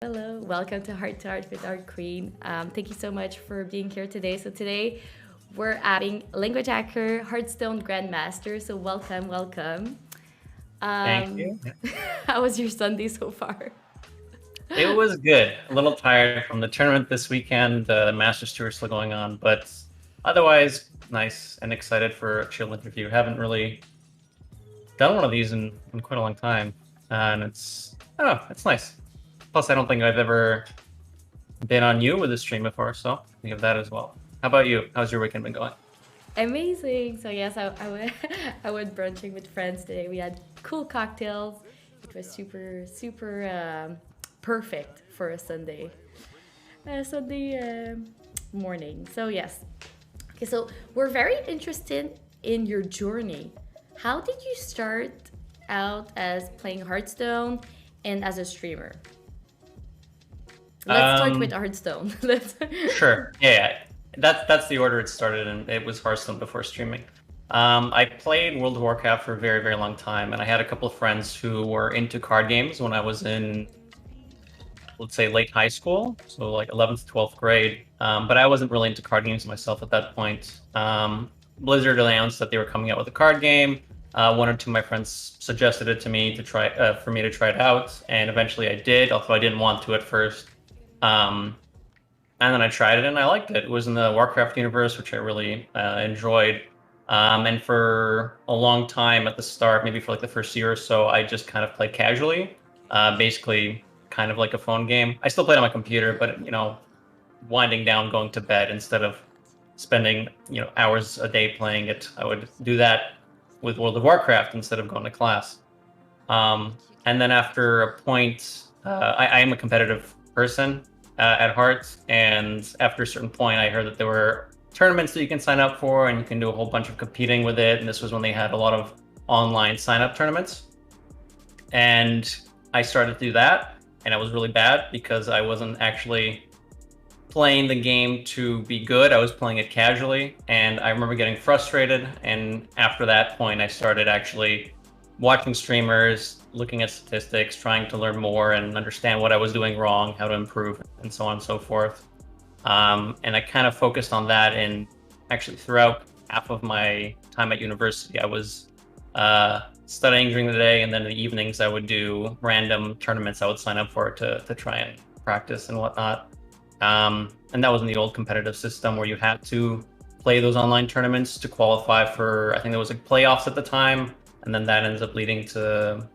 Hello, welcome to Heart with our Queen. Thank you so much for being here today. So today we're having Languagehacker Hearthstone Grandmaster. So welcome. Thank Um, you. Yeah. how was your Sunday so far? It was good. A little tired from the tournament this weekend. The Masters Tour is still going on, but otherwise nice and excited for a chill interview. Haven't really done one of these in quite a long time, and it's nice. Plus, I don't think I've ever been on you with a stream before, so think of that as well. How about you? How's your weekend been going? Amazing. So yes, I went I went brunching with friends today. We had cool cocktails. It was super perfect for a Sunday morning. So yes. Okay, so we're very interested in your journey. How did you start out as playing Hearthstone and as a streamer? Let's start with Um, Hearthstone. Let's. Sure. Yeah. That's the order it started, and it was Hearthstone before streaming. I played World of Warcraft for a very, very long time, and I had a couple of friends who were into card games when I was in, let's say, late high school, so like 11th, 12th grade. But I wasn't really into card games myself at that point. Blizzard announced that they were coming out with a card game. One or two of my friends suggested it to me to try, for me to try it out, and eventually I did, although I didn't want to at first. Um, and then I tried it and I liked it. It was in the Warcraft universe, which I really enjoyed. And for a long time at the start, maybe for like the first year or so, I just kind of played casually, basically kind of like a phone game. I still played on my computer, but winding down, going to bed instead of spending hours a day playing it. I would do that with World of Warcraft instead of going to class. And then after a point, I am a competitive person at heart, and after a certain point, I heard that there were tournaments that you can sign up for, and you can do a whole bunch of competing with it. And this was when they had a lot of online sign up tournaments, and I started to do that, and I was really bad because I wasn't actually playing the game to be good. I was playing it casually, and I remember getting frustrated. And after that point, I started actually watching streamers, looking at statistics, trying to learn more and understand what I was doing wrong, how to improve, and so on and so forth. And I kind of focused on that. And actually, throughout half of my time at university, I was studying during the day, and then in the evenings, I would do random tournaments I would sign up for to try and practice and whatnot. And that was in the old competitive system where you had to play those online tournaments to qualify for, I think there was like playoffs at the time, and then that ends up leading to the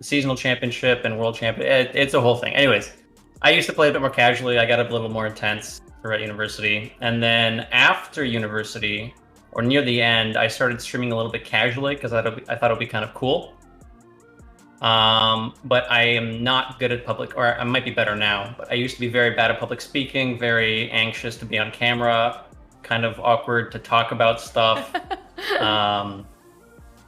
seasonal championship and world champion. It's a whole thing. Anyways, I used to play a bit more casually. I got a little more intense throughout university, and then after university, or near the end, I started streaming a little bit casually because I thought it would be kind of cool. But I am not good at public, or I might be better now, but I used to be very bad at public speaking, very anxious to be on camera, kind of awkward to talk about stuff. Um,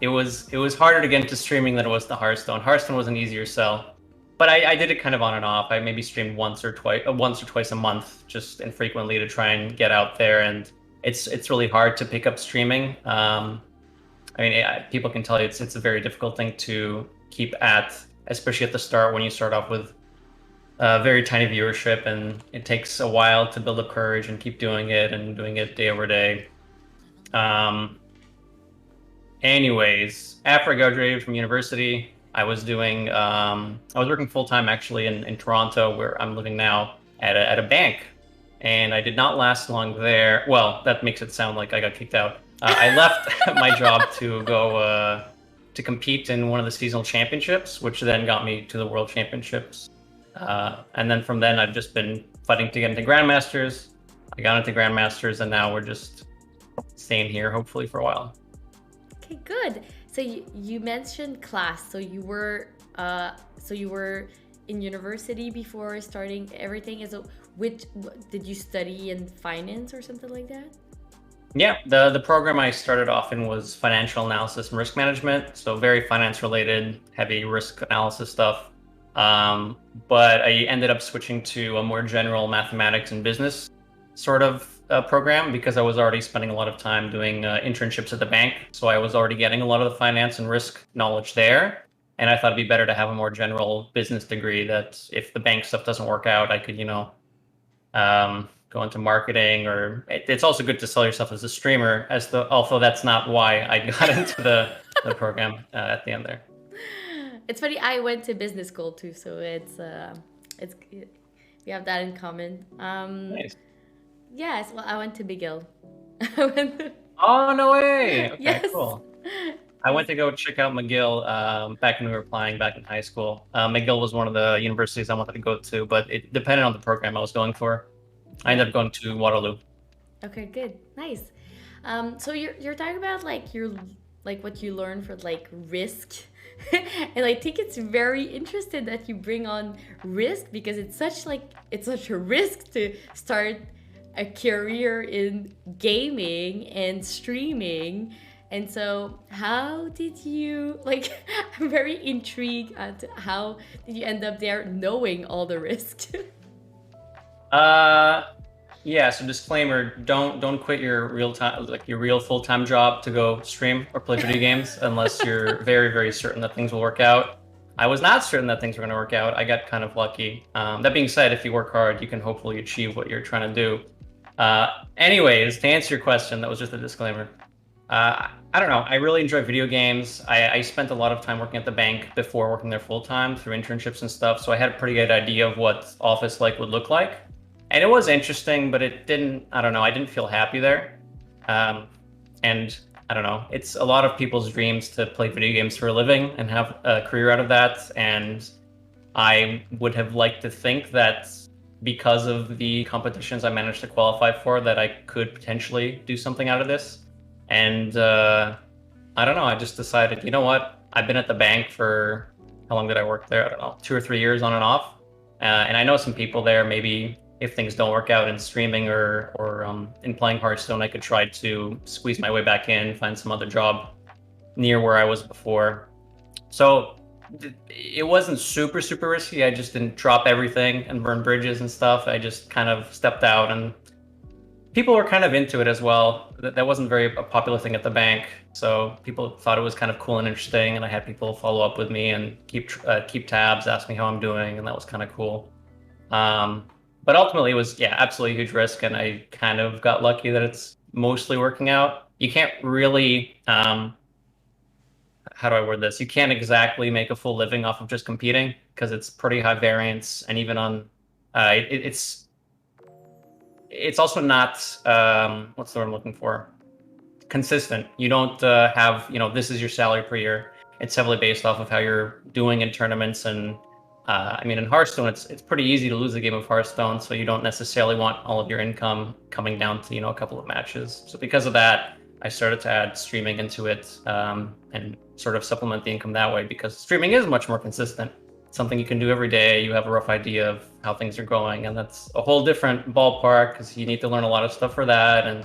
it was harder to get into streaming than it was to Hearthstone. Hearthstone was an easier sell, but I did it kind of on and off. I maybe streamed once or twice a month, just infrequently to try and get out there. And it's really hard to pick up streaming. I mean, people can tell you it's a very difficult thing to keep at, especially at the start when you start off with very tiny viewership, and it takes a while to build up courage and keep doing it and doing it day over day. Um, Anyways, after I graduated from university, I was working full time actually in Toronto, where I'm living now, at a bank, and I did not last long there. Well, that makes it sound like I got kicked out. I left my job to go to compete in one of the seasonal championships, which then got me to the world championships. And then from then, I've just been fighting to get into grandmasters. I got into grandmasters, and now we're just staying here, hopefully for a while. Okay, good. So you mentioned class. So you were in university before starting everything. Which did you study in finance or something like that? Yeah, the program I started off in was financial analysis and risk management, so very finance related, heavy risk analysis stuff. But I ended up switching to a more general mathematics and business sort of program because I was already spending a lot of time doing internships at the bank, so I was already getting a lot of the finance and risk knowledge there. and I thought it'd be better to have a more general business degree that if the bank stuff doesn't work out, I could, go into marketing, or it's also good to sell yourself as a streamer. Although that's not why I got into the program at the end there. It's funny. I went to business school too, so it's we have that in common. Nice. Yes. Well, I went to McGill. I went- Oh, no way. Okay, yes. cool. I went to go check out McGill back when we were applying back in high school. McGill was one of the universities I wanted to go to, but it depended on the program I was going for. I ended up going to Waterloo. Okay. Good. Nice. So you're talking about like your like what you learn for like risk. And I think it's very interesting that you bring on risk because it's such a risk to start a career in gaming and streaming. And so how did you like I'm very intrigued at how did you end up there knowing all the risk? Uh, yeah. So disclaimer: don't quit your real full-time job to go stream or play video games unless you're very very certain that things will work out. I was not certain that things were going to work out. I got kind of lucky. That being said, if you work hard, you can hopefully achieve what you're trying to do. Anyways, to answer your question, that was just a disclaimer. I don't know. I really enjoy video games. I spent a lot of time working at the bank before working there full time through internships and stuff. So I had a pretty good idea of what office like would look like. And it was interesting, but it didn't, I don't know, I didn't feel happy there. And I don't know, it's a lot of people's dreams to play video games for a living and have a career out of that. And I would have liked to think that because of the competitions I managed to qualify for, that I could potentially do something out of this. And I don't know, I just decided, you know what? I've been at the bank for, how long did I work there? I don't know, 2 or 3 years on and off. And I know some people there. Maybe if things don't work out in streaming or in playing Hearthstone, I could try to squeeze my way back in, find some other job near where I was before. So it wasn't super, super risky. I just didn't drop everything and burn bridges and stuff. I just kind of stepped out, and people were kind of into it as well. That wasn't very a popular thing at the bank, so people thought it was kind of cool and interesting. And I had people follow up with me and keep tabs, ask me how I'm doing, and that was kind of cool. But ultimately, it was absolutely a huge risk, and I kind of got lucky that it's mostly working out. You can't really how do I word this? You can't exactly make a full living off of just competing because it's pretty high variance, and even on it's also not what's the word I'm looking for? Consistent. You don't have, this is your salary per year. It's heavily based off of how you're doing in tournaments, and I mean, in Hearthstone, it's pretty easy to lose a game of Hearthstone, so you don't necessarily want all of your income coming down to a couple of matches. So because of that, I started to add streaming into it, and sort of supplement the income that way, because streaming is much more consistent. It's something you can do every day. You have a rough idea of how things are going, and that's a whole different ballpark because you need to learn a lot of stuff for that and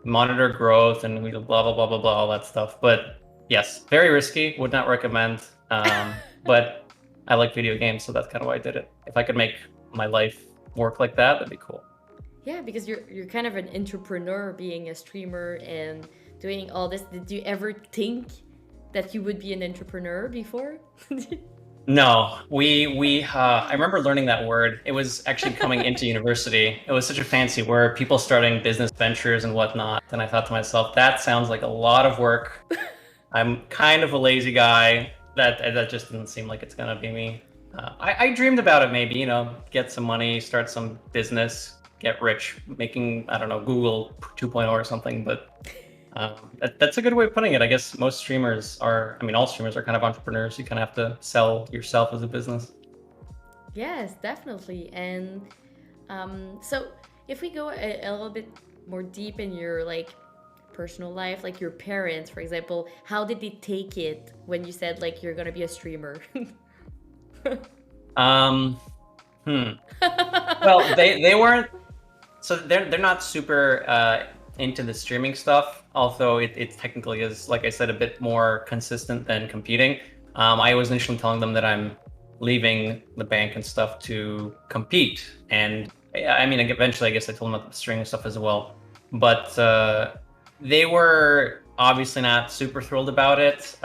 monitor growth and blah blah blah blah blah, all that stuff. But yes, very risky. Would not recommend. But I like video games, so that's kind of why I did it. If I could make my life work like that, that'd be cool. Yeah, because you're kind of an entrepreneur, being a streamer and doing all this. Did you ever think that you would be an entrepreneur before? No, I remember learning that word. It was actually coming into university. It was such a fancy word, people starting business ventures and whatnot. And I thought to myself, that sounds like a lot of work. I'm kind of a lazy guy. That just didn't seem like it's gonna be me. I dreamed about it, maybe, get some money, start some business, get rich, making, I don't know, Google 2.0 or something. But that's a good way of putting it. I guess most streamers are, all streamers are kind of entrepreneurs. You kind of have to sell yourself as a business. Yes, definitely. And so if we go a little bit more deep in your personal life, like your parents, for example, how did they take it when you said you're gonna be a streamer? Well, they weren't. So they're not super into the streaming stuff, although it technically is, like I said, a bit more consistent than competing. I was initially telling them that I'm leaving the bank and stuff to compete, and eventually I guess I told them about the streaming stuff as well. But they were obviously not super thrilled about it.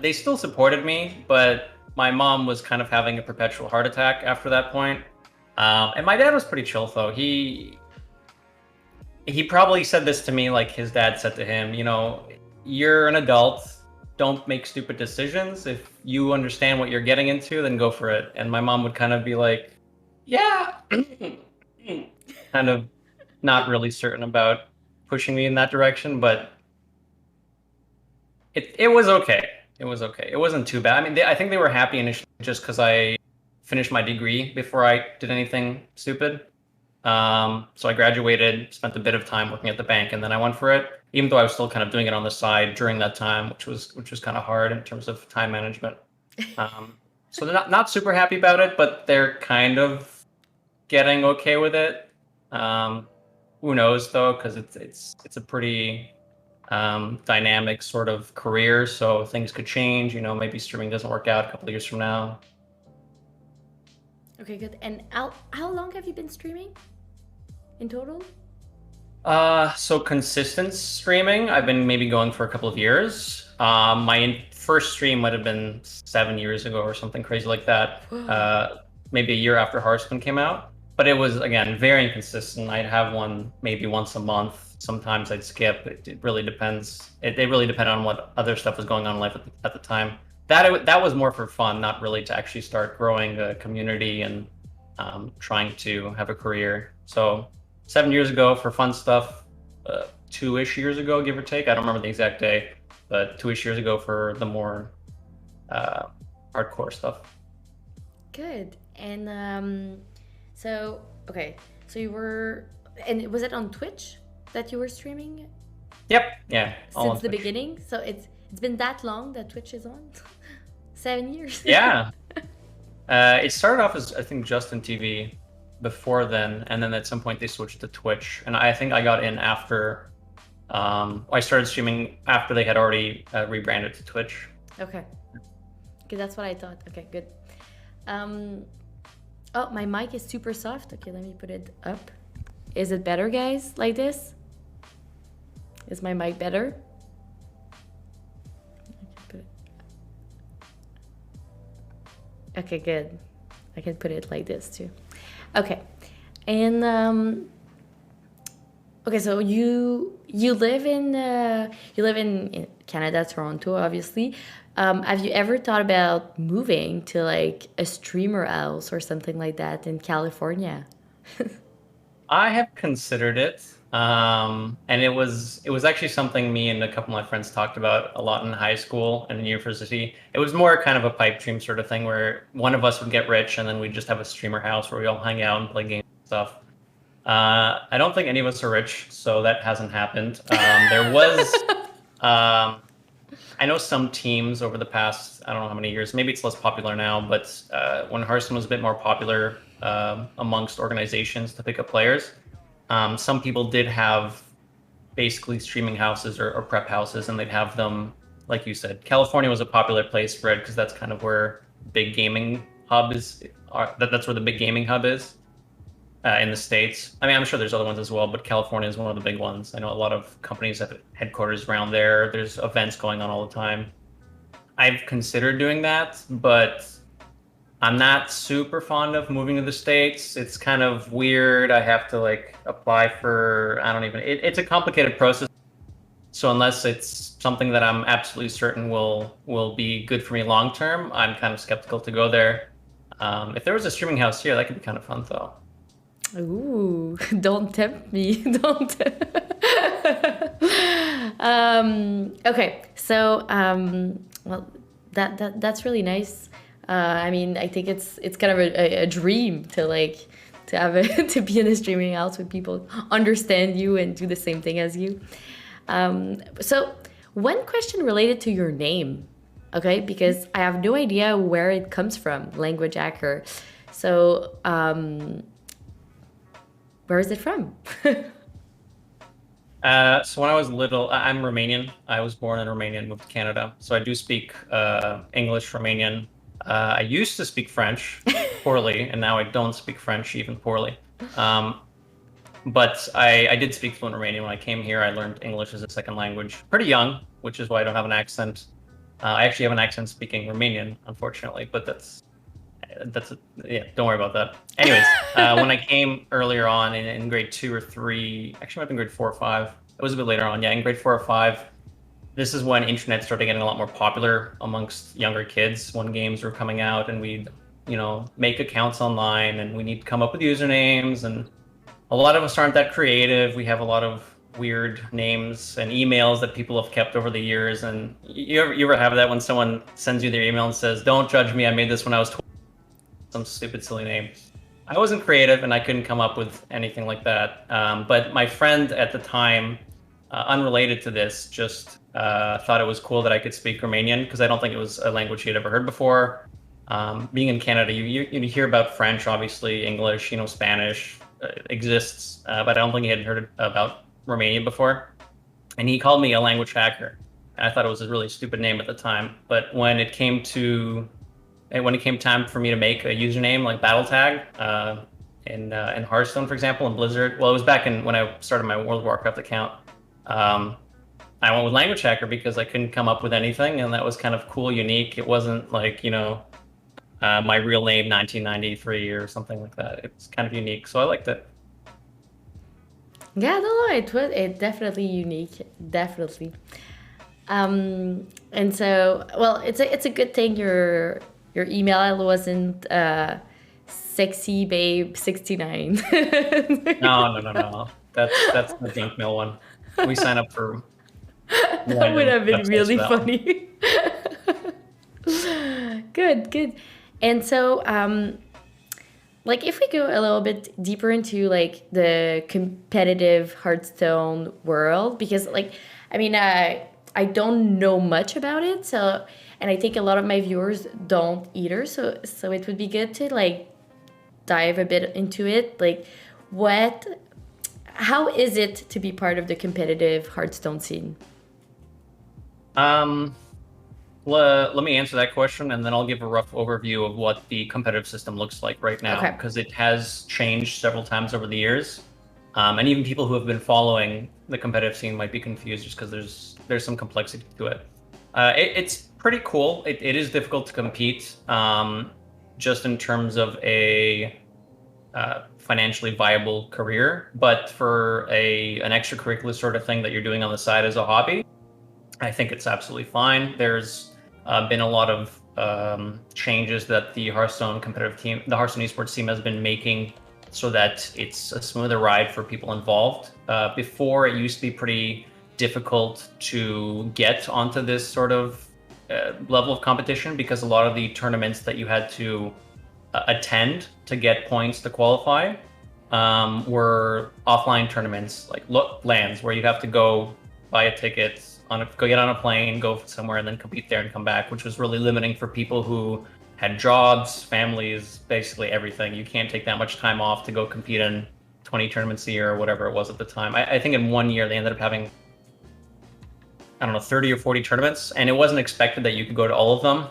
They still supported me, but my mom was kind of having a perpetual heart attack after that point. And my dad was pretty chill though. He probably said this to me like his dad said to him, you're an adult. Don't make stupid decisions. If you understand what you're getting into, then go for it. And my mom would kind of be like, yeah, kind of not really certain about pushing me in that direction, but it was okay. It was okay. It wasn't too bad. I mean, I think they were happy initially just because I finished my degree before I did anything stupid. So I graduated, spent a bit of time working at the bank, and then I went for it. Even though I was still kind of doing it on the side during that time, which was kind of hard in terms of time management. So they're not super happy about it, but they're kind of getting okay with it. Who knows though, because it's a pretty dynamic sort of career, so things could change. Maybe streaming doesn't work out a couple of years from now. Okay, good. And how long have you been streaming in total? So consistent streaming, I've been maybe going for a couple of years. My first stream might have been 7 years ago or something crazy like that. Maybe a year after Hearthstone came out. But it was, again, very inconsistent. I'd have one maybe once a month. Sometimes I'd skip. It really depends. It really depended on what other stuff was going on in life at the time. That was more for fun, not really to actually start growing a community and trying to have a career. So 7 years ago for fun stuff, 2-ish years ago, give or take. I don't remember the exact day, but 2-ish years ago for the more hardcore stuff. Good. And so okay, so you were, and was it on Twitch that you were streaming Yep. Yeah. All on since the Twitch. beginning? So it's been that long that Twitch is on? 7 years? Yeah. It started off as I think Justin TV before then, and then at some point they switched to Twitch, and I think I got in after. I started streaming after they had already rebranded to Twitch. Okay. Okay, that's what I thought. Okay, good. Oh, my mic is super soft. Okay, let me put it up. Is it better, guys, like this? Is my mic better? Okay, good. I can put it like this too. Okay, and okay, so you live in Canada, Toronto, obviously. Have you ever thought about moving to like a streamer house or something like that in California? I have considered it, and it was actually something me and a couple of my friends talked about a lot in high school and in university. It was more kind of a pipe dream sort of thing where one of us would get rich and then we'd just have a streamer house where we all hang out and play games and stuff. I don't think any of us are rich, so that hasn't happened. There was, I know some teams over the past, I don't know how many years, maybe it's less popular now, but when Hearthstone was a bit more popular amongst organizations to pick up players, some people did have basically streaming houses or prep houses, and they'd have them, like you said. California was a popular place for it because that's kind of where big gaming hub is. That's where the big gaming hub is in the States. I mean, I'm sure there's other ones as well, but California is one of the big ones. I know a lot of companies have headquarters around there. There's events going on all the time. I've considered doing that, but I'm not super fond of moving to the States. It's kind of weird. I have to like apply for, I don't even, it's a complicated process. So unless it's something that I'm absolutely certain will be good for me long term, I'm kind of skeptical to go there. If there was a streaming house here, that could be kind of fun though. Ooh, don't tempt me. Don't. Okay, so well, that's really nice. I mean, I think it's kind of a dream to like to have to be in a streaming house with people understand you and do the same thing as you. So one question related to your name, okay? Because I have no idea where it comes from, Languagehacker. So where is it from? So when I was little, I'm Romanian. I was born in Romania and moved to Canada. So I do speak English, Romanian. I used to speak French poorly, and now I don't speak French even poorly. But I did speak fluent Romanian when I came here. I learned English as a second language pretty young. which is why I don't have an accent. I actually have an accent speaking Romanian, unfortunately, but yeah, don't worry about that. Anyways, when I came earlier on in grade 2 or 3, actually might have been grade 4 or 5. It was a bit later on. Yeah, in grade 4 or 5, this is when internet started getting a lot more popular amongst younger kids, when games were coming out, and we'd, make accounts online, and we need to come up with usernames, and a lot of us aren't that creative. We have a lot of weird names and emails that people have kept over the years. And you ever have that when someone sends you their email and says, "Don't judge me, I made this when I was 12," some stupid, silly name. I wasn't creative and I couldn't come up with anything like that. But my friend at the time, unrelated to this, just thought it was cool that I could speak Romanian, because I don't think it was a language he had ever heard before. Being in Canada, you hear about French, obviously, English, Spanish exists, but I don't think he had heard about Romania before. And he called me a language hacker. And I thought it was a really stupid name at the time. But when it came time for me to make a username like battle tag in Hearthstone, for example, in Blizzard, well, it was back when I started my World of Warcraft account. I went with language hacker because I couldn't come up with anything, and that was kind of cool, unique. It wasn't like my real name 1993 or something like that. It was kind of unique, so I liked it. Yeah, no, it definitely unique, definitely. And so, well, it's a good thing your email wasn't sexy babe 69. No. That's the junk mail one. We sign up for. That would have been really funny. Good. And so, like, if we go a little bit deeper into like the competitive Hearthstone world, because I don't know much about it, so, and I think a lot of my viewers don't either, so it would be good to like dive a bit into it. Like, how is it to be part of the competitive Hearthstone scene? Let me answer that question, and then I'll give a rough overview of what the competitive system looks like right now, because it has changed several times over the years. And even people who have been following the competitive scene might be confused just because there's some complexity to it. It's pretty cool. It is difficult to compete, just in terms of a financially viable career. But for an extracurricular sort of thing that you're doing on the side as a hobby, I think it's absolutely fine. There's been a lot of changes that the Hearthstone competitive team, the Hearthstone esports team, has been making so that it's a smoother ride for people involved. Before, it used to be pretty difficult to get onto this sort of level of competition, because a lot of the tournaments that you had to attend to get points to qualify were offline tournaments, like LANs, where you'd have to go buy a ticket, go get on a plane, go somewhere, and then compete there and come back, which was really limiting for people who had jobs, families, basically everything. You can't take that much time off to go compete in 20 tournaments a year or whatever it was at the time. I think in 1 year they ended up having, 30 or 40 tournaments, and it wasn't expected that you could go to all of them.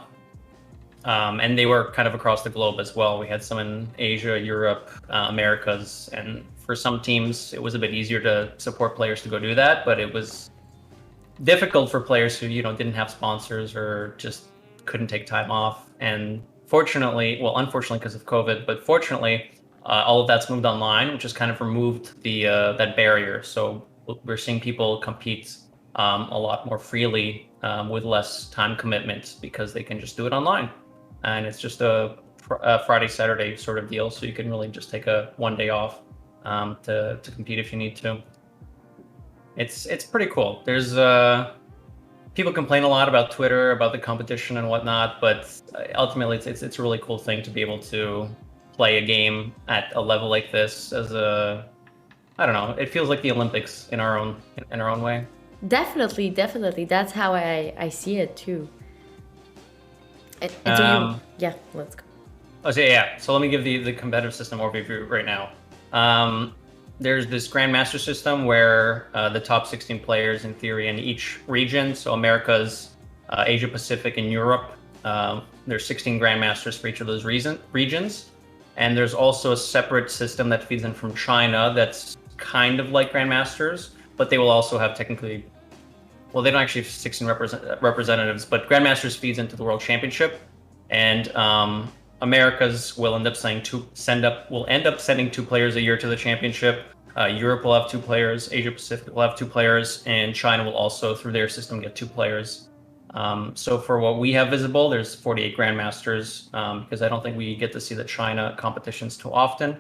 And they were kind of across the globe as well. We had some in Asia, Europe, Americas, and for some teams, it was a bit easier to support players to go do that, but it was difficult for players who, didn't have sponsors or just couldn't take time off. And unfortunately, because of COVID, but fortunately, all of that's moved online, which has kind of removed that barrier. So we're seeing people compete a lot more freely with less time commitment, because they can just do it online. And it's just a Friday, Saturday sort of deal. So you can really just take one day off to compete if you need to. It's pretty cool. There's people complain a lot about Twitter, about the competition and whatnot, but ultimately it's a really cool thing to be able to play a game at a level like this it feels like the Olympics in our own way. Definitely. That's how I see it too. And so let's go. So let me give the competitive system overview right now. There's this Grandmaster system where the top 16 players, in theory, in each region, so Americas, Asia Pacific, and Europe, there's 16 Grandmasters for each of those regions. And there's also a separate system that feeds in from China that's kind of like Grandmasters, but they will also have technically well, they don't actually have 16 representatives, but Grandmasters feeds into the World Championship, and Americas will end up sending 2 players a year to the championship. Europe will have 2 players, Asia Pacific will have 2 players, and China will also, through their system, get 2 players. So for what we have visible, there's 48 Grandmasters, because I don't think we get to see the China competitions too often.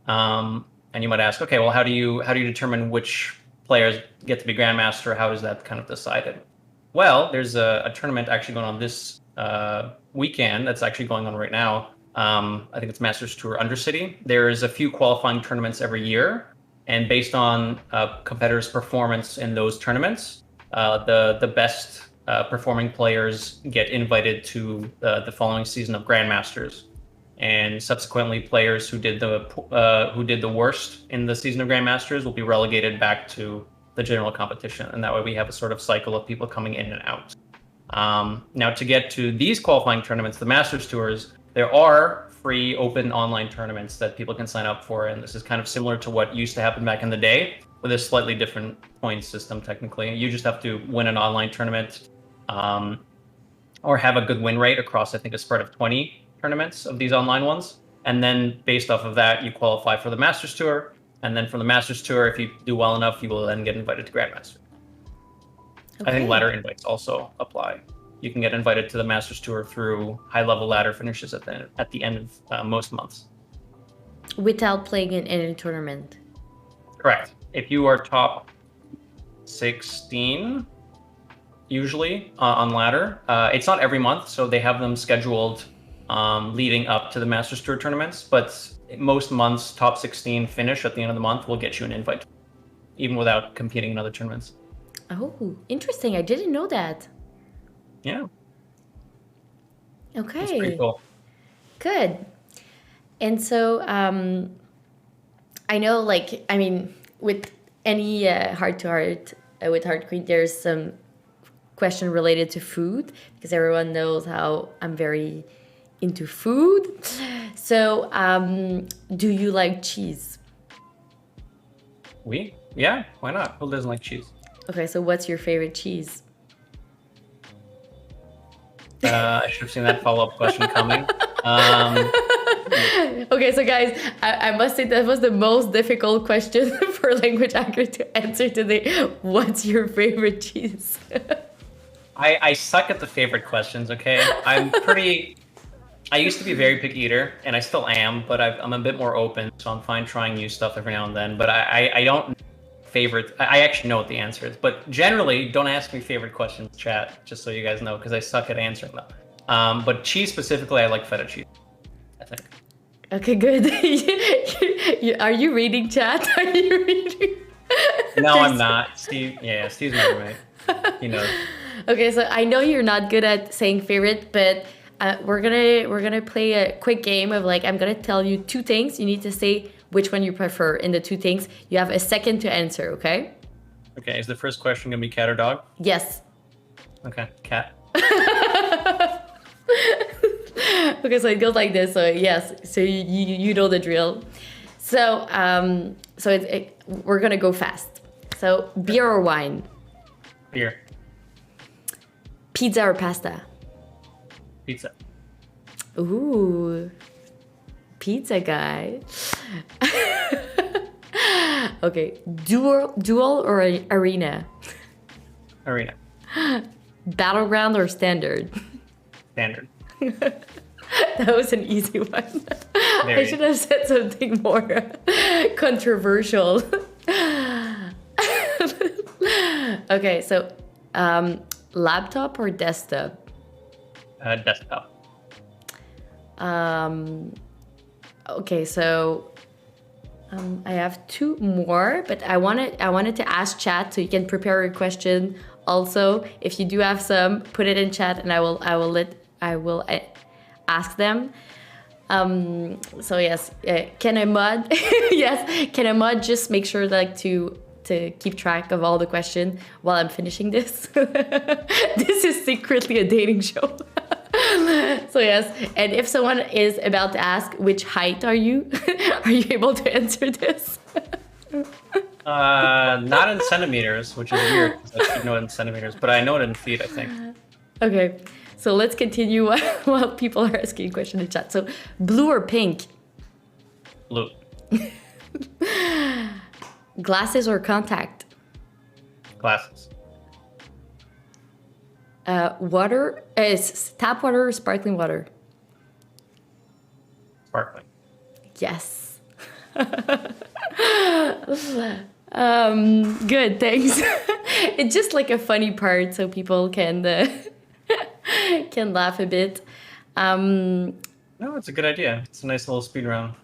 And you might ask, okay, well, how do you determine which players get to be Grandmaster? How is that kind of decided? Well, there's a tournament actually going on this weekend that's actually going on right now. I think it's Masters Tour Undercity. There's a few qualifying tournaments every year, and based on competitors' performance in those tournaments, the best performing players get invited to the following season of Grandmasters, and subsequently players who did the worst in the season of Grandmasters will be relegated back to the general competition, and that way we have a sort of cycle of people coming in and out. Now, to get to these qualifying tournaments, the Masters Tours, there are free open online tournaments that people can sign up for, and this is kind of similar to what used to happen back in the day, with a slightly different point system. Technically, you just have to win an online tournament, or have a good win rate across, I think, a spread of 20 tournaments of these online ones, and then based off of that, you qualify for the Masters Tour, and then from the Masters Tour, if you do well enough, you will then get invited to Grandmaster. Okay. I think ladder invites also apply. You can get invited to the Masters Tour through high-level ladder finishes at the end of most months. Without playing in any tournament? Correct. If you are top 16, usually, on ladder, it's not every month, so they have them scheduled leading up to the Masters Tour tournaments, but most months, top 16 finish at the end of the month will get you an invite, even without competing in other tournaments. Oh, interesting. I didn't know that. Yeah. Okay. That's pretty cool. Good. And so I know, with any heart-to-heart with Heart Queen, there's some question related to food, because everyone knows how I'm very into food. So do you like cheese? Yeah, why not? Who doesn't like cheese? Okay, so what's your favorite cheese? I should have seen that follow-up question coming. Okay, so guys, I must say that was the most difficult question for Languagehacker to answer today. What's your favorite cheese? I suck at the favorite questions, okay? I used to be a very picky eater, and I still am, but I'm a bit more open, so I'm fine trying new stuff every now and then. But I don't favorite. I actually know what the answer is, but generally, don't ask me favorite questions, chat, just so you guys know, because I suck at answering them. But cheese specifically, I like feta cheese, I think. Okay, good. Are you reading, chat? Are you reading? No, I'm not. Steve's my roommate. He knows. Okay, so I know you're not good at saying favorite, but we're gonna play a quick game of I'm gonna tell you 2 things. You need to say which one you prefer in the 2 things. You have a second to answer, okay? Okay, is the first question gonna be cat or dog? Yes. Okay, cat. Okay, so it goes like this. So yes, so you know the drill. So we're gonna go fast. So beer or wine? Beer. Pizza or pasta? Pizza. Ooh, pizza guy. Okay, duel or arena? Arena. Battleground or standard? Standard. That was an easy one. I should have said something more controversial. Okay, so laptop or desktop? Desktop. Okay, so I have 2 more, but I wanted to ask chat so you can prepare your question. Also, if you do have some, put it in chat, and I will ask them. So yes, can I mod? Yes, can I mod? Just make sure to keep track of all the questions while I'm finishing this. This is secretly a dating show. So yes, and if someone is about to ask which height are you, are you able to answer this? Not in centimeters, which is weird because I should know it in centimeters, but I know it in feet, I think. Okay, so let's continue while people are asking questions in the chat. So, blue or pink? Blue. Glasses or contact? Glasses. Water is tap water or sparkling water? Sparkling. Yes. Good, thanks. It's just like a funny part so people can can laugh a bit. No, it's a good idea. It's a nice little speed round.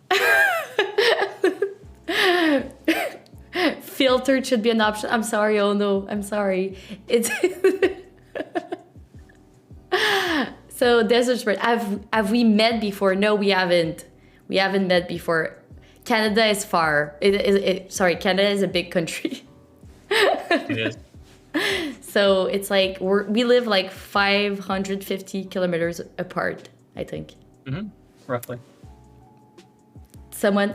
Filtered should be an option. I'm sorry, oh no, I'm sorry. It's so Desert Spread. Have we met before? No, we haven't. We haven't met before. Canada is far. Canada is a big country. It is. So it's like we live like 550 kilometers apart, I think. Mm-hmm. Roughly. Someone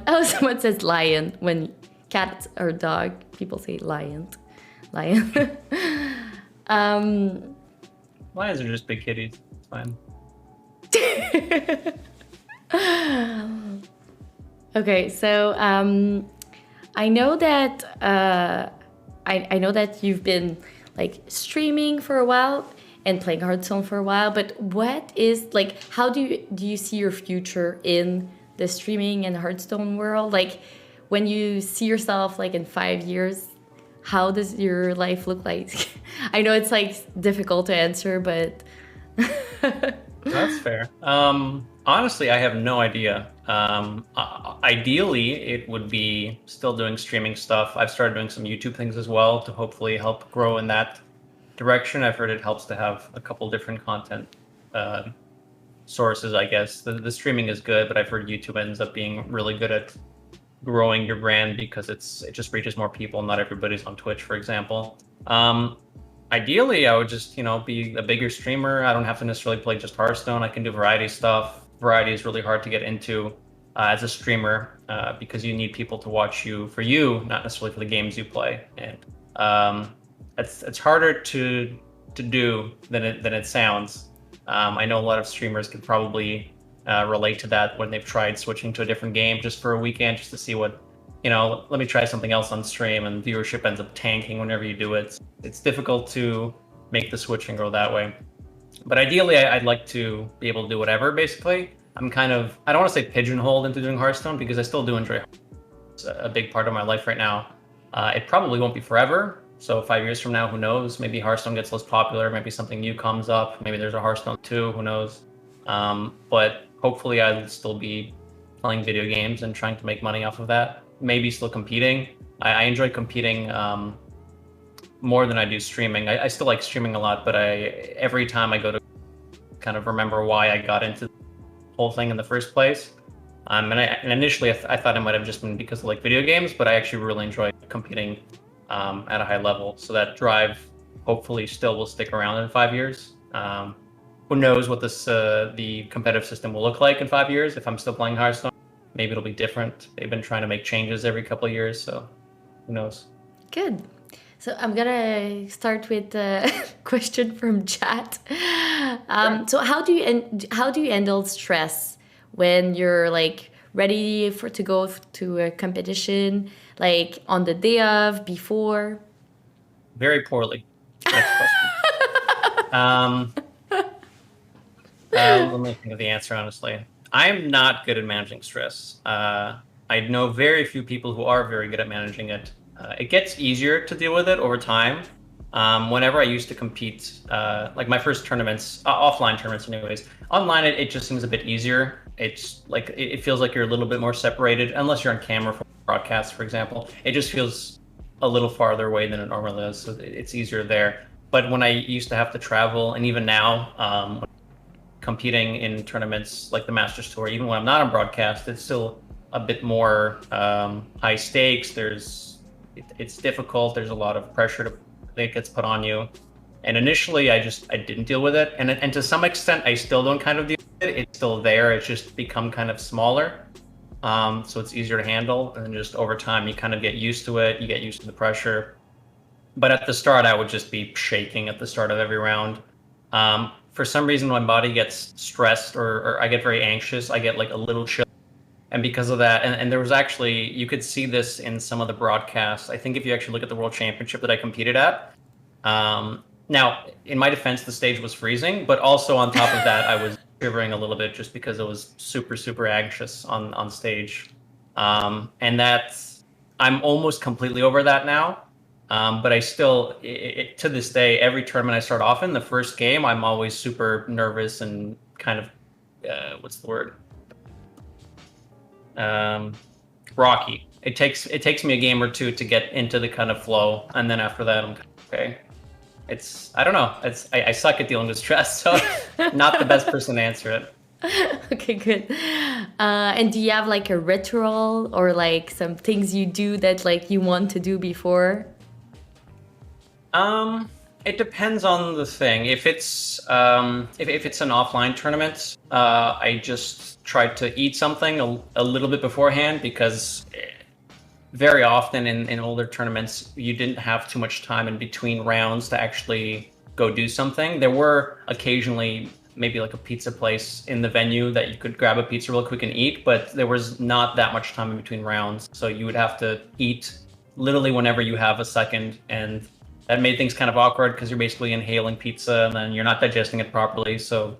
says lion when cat or dog. People say lion. Lions are just big kitties. It's fine. Okay, so I know that I know that you've been like streaming for a while and playing Hearthstone for a while, but what is like how do you see your future in the streaming and Hearthstone world? Like when you see yourself like in 5 years, how does your life look like? I know it's like difficult to answer, but That's fair. Honestly, I have no idea. Ideally, it would be still doing streaming stuff. I've started doing some YouTube things as well to hopefully help grow in that direction. I've heard it helps to have a couple different content sources, I guess. The streaming is good, but I've heard YouTube ends up being really good at growing your brand because it just reaches more people. Not everybody's on Twitch, for example. Ideally, I would just, be a bigger streamer. I don't have to necessarily play just Hearthstone. I can do variety stuff. Variety is really hard to get into as a streamer because you need people to watch you for you, not necessarily for the games you play. And it's harder to do than it sounds. I know a lot of streamers could probably relate to that when they've tried switching to a different game just for a weekend, just to see what, let me try something else on stream, and viewership ends up tanking whenever you do it. It's difficult to make the switch and go that way. But ideally, I'd like to be able to do whatever, basically. I don't want to say pigeonholed into doing Hearthstone because I still do enjoy it. It's a big part of my life right now. It probably won't be forever. So 5 years from now, who knows? Maybe Hearthstone gets less popular. Maybe something new comes up. Maybe there's a Hearthstone 2, who knows? But hopefully I'll still be playing video games and trying to make money off of that. Maybe still competing. I enjoy competing more than I do streaming. I still like streaming a lot, but every time I go to kind of remember why I got into the whole thing in the first place. And initially I thought it might have just been because of like video games, but I actually really enjoy competing at a high level. So that drive hopefully still will stick around in 5 years. Who knows what the competitive system will look like in 5 years if I'm still playing Hearthstone. Maybe it'll be different. They've been trying to make changes every couple of years, so who knows? good. So I'm gonna start with a question from chat. So how do you handle stress when you're like ready to go to a competition, like on the day of, before? Very poorly. Next question. Let me think of the answer, honestly. I'm not good at managing stress. I know very few people who are very good at managing it. It gets easier to deal with it over time. Whenever I used to compete, like my first tournaments, offline tournaments anyways, online it just seems a bit easier. It's like, it feels like you're a little bit more separated, unless you're on camera for broadcasts, for example. It just feels a little farther away than it normally is, so it's easier there. But when I used to have to travel, and even now, competing in tournaments like the Masters Tour, even when I'm not on broadcast, it's still a bit more high stakes. It's difficult. There's a lot of pressure that gets put on you. And initially, I didn't deal with it, and to some extent, I still don't kind of deal with it. It's still there. It's just become kind of smaller. so it's easier to handle. And then just over time, you kind of get used to it. You get used to the pressure. But at the start, I would just be shaking at the start of every round. For some reason, my body gets stressed or I get very anxious. I get like a little chill. And because of that, and there was actually, you could see this in some of the broadcasts. I think if you actually look at the World Championship that I competed at, now, in my defense, the stage was freezing, but also on top of that, I was shivering a little bit just because I was super, super anxious on stage. And that's, I'm almost completely over that now. But I still, to this day, every tournament I start off in, the first game, I'm always super nervous and kind of, what's the word? Rocky. It takes me a game or two to get into the kind of flow, and then after that, I'm okay. I don't know. I suck at dealing with stress, so not the best person to answer it. Okay, good. And do you have like a ritual or like some things you do that like you want to do before? It depends on the thing. If it's if it's an offline tournament, I just try to eat something a little bit beforehand, because very often in older tournaments you didn't have too much time in between rounds to actually go do something. There were occasionally maybe like a pizza place in the venue that you could grab a pizza real quick and eat, but there was not that much time in between rounds. So you would have to eat literally whenever you have a second, and that made things kind of awkward because you're basically inhaling pizza and then you're not digesting it properly. So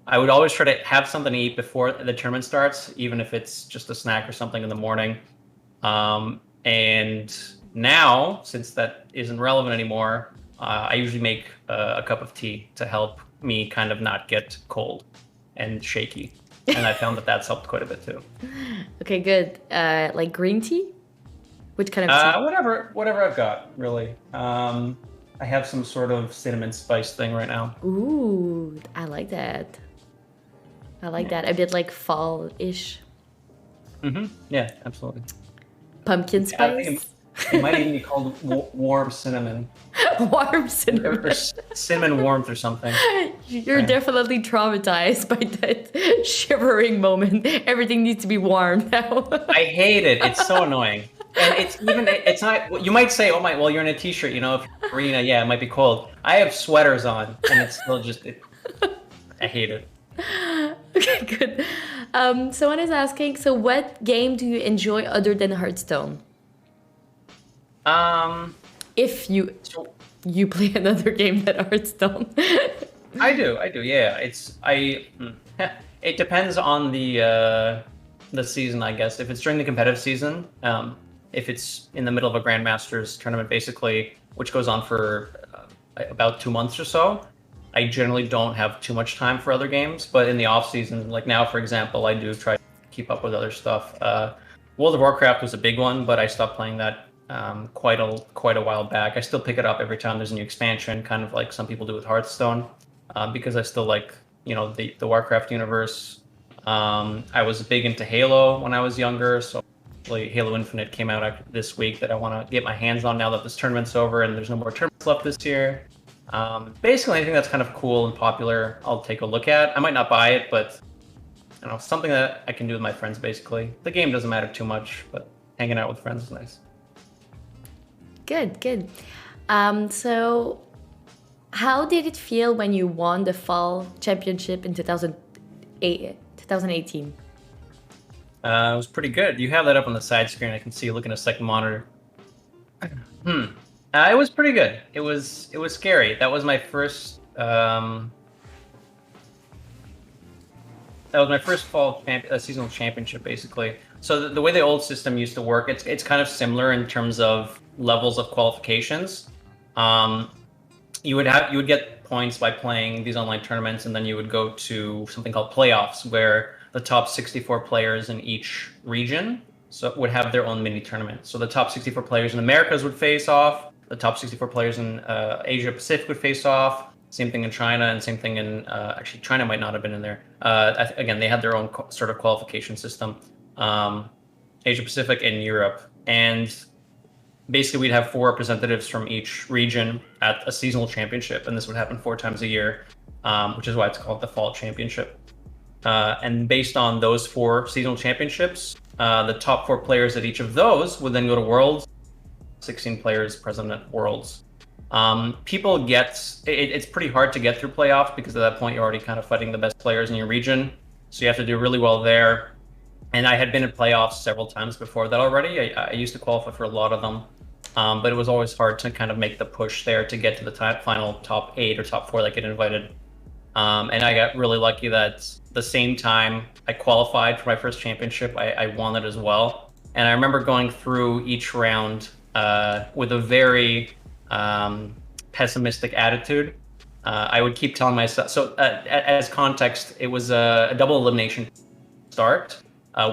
I would always try to have something to eat before the tournament starts, even if it's just a snack or something in the morning. And now, since that isn't relevant anymore, I usually make a cup of tea to help me kind of not get cold and shaky. And I found that that's helped quite a bit too. Okay, good. Like green tea? Which kind of tea? Whatever I've got, really. I have some sort of cinnamon spice thing right now. Ooh, I like that. I like that. A bit like fall-ish. Mm-hmm. Yeah, absolutely. Pumpkin I think spice? it might even be called warm cinnamon. Warm cinnamon. Or cinnamon warmth or something. You're Yeah. definitely traumatized by that shivering moment. Everything needs to be warm now. I hate it. It's so annoying. And it's not, you might say, oh my, well, you're in a t-shirt, you know, if you're arena, yeah, it might be cold. I have sweaters on and it's still just, I hate it. Okay, good. Someone is asking, so what game do you enjoy other than Hearthstone? If you play another game than Hearthstone. I do, yeah. It depends on the season, I guess. If it's during the competitive season, if it's in the middle of a Grandmasters tournament, basically, which goes on for about 2 months or so, I generally don't have too much time for other games. But in the off season, like now, for example, I do try to keep up with other stuff. World of Warcraft was a big one, but I stopped playing that quite a while back. I still pick it up every time there's a new expansion, kind of like some people do with Hearthstone, because I still like, you know, the Warcraft universe. I was big into Halo when I was younger, so Halo Infinite came out this week that I want to get my hands on now that this tournament's over and there's no more tournaments left this year. Basically anything that's kind of cool and popular, I'll take a look at. I might not buy it, but you know, something that I can do with my friends. Basically, the game doesn't matter too much, but hanging out with friends is nice. Good. So how did it feel when you won the fall championship in 2018? It was pretty good. You have that up on the side screen. I can see you looking at a second monitor. It was pretty good. It was scary. That was my first. That was my first fall seasonal championship, basically. So the way the old system used to work, it's kind of similar in terms of levels of qualifications. You would get points by playing these online tournaments, and then you would go to something called playoffs, where the top 64 players in each region would have their own mini tournament. So the top 64 players in Americas would face off. The top 64 players in Asia Pacific would face off. Same thing in China, and same thing in actually China might not have been in there. Again, they had their own sort of qualification system. Asia Pacific and Europe, and basically we'd have 4 representatives from each region at a seasonal championship, and this would happen 4 times a year, which is why it's called the Fall Championship. And based on those 4 seasonal championships, the top 4 players at each of those would then go to Worlds. 16 players present at Worlds. People it's pretty hard to get through playoffs because at that point you're already kind of fighting the best players in your region. So you have to do really well there. And I had been in playoffs several times before that already. I used to qualify for a lot of them. But it was always hard to kind of make the push there to get to the final top 8 or top 4 that get invited. And I got really lucky that the same time I qualified for my first championship, I won it as well. And I remember going through each round with a very pessimistic attitude. I would keep telling myself, so as context, it was a double elimination start.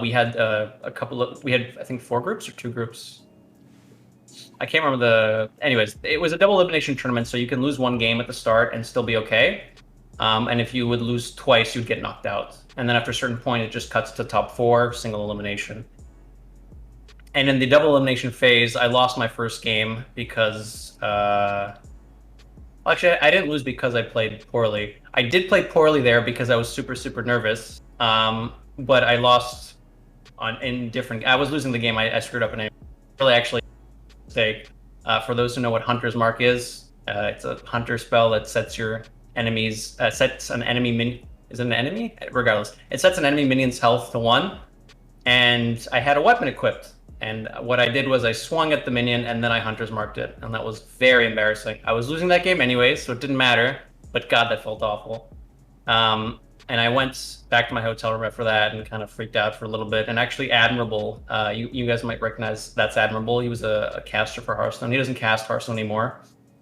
We had I think 4 groups or 2 groups. I can't remember anyways, it was a double elimination tournament, so you can lose 1 game at the start and still be okay. And if you would lose twice, you'd get knocked out. And then after a certain point, it just cuts to top 4, single elimination. And in the double elimination phase, I lost my first game because... actually, I didn't lose because I played poorly. I did play poorly there because I was super, super nervous. But I lost in different... I was losing the game. I screwed up in a really actually mistake. For those who know what Hunter's Mark is, it's a hunter spell that sets your enemies... sets an enemy minion... Is it an enemy? Regardless. It sets an enemy minion's health to 1. And I had a weapon equipped. And what I did was I swung at the minion and then I Hunter's Marked it. And that was very embarrassing. I was losing that game anyways, so it didn't matter. But God, that felt awful. And I went back to my hotel room after that and kind of freaked out for a little bit. And actually Admirable, you guys might recognize that's Admirable. He was a caster for Hearthstone. He doesn't cast Hearthstone anymore.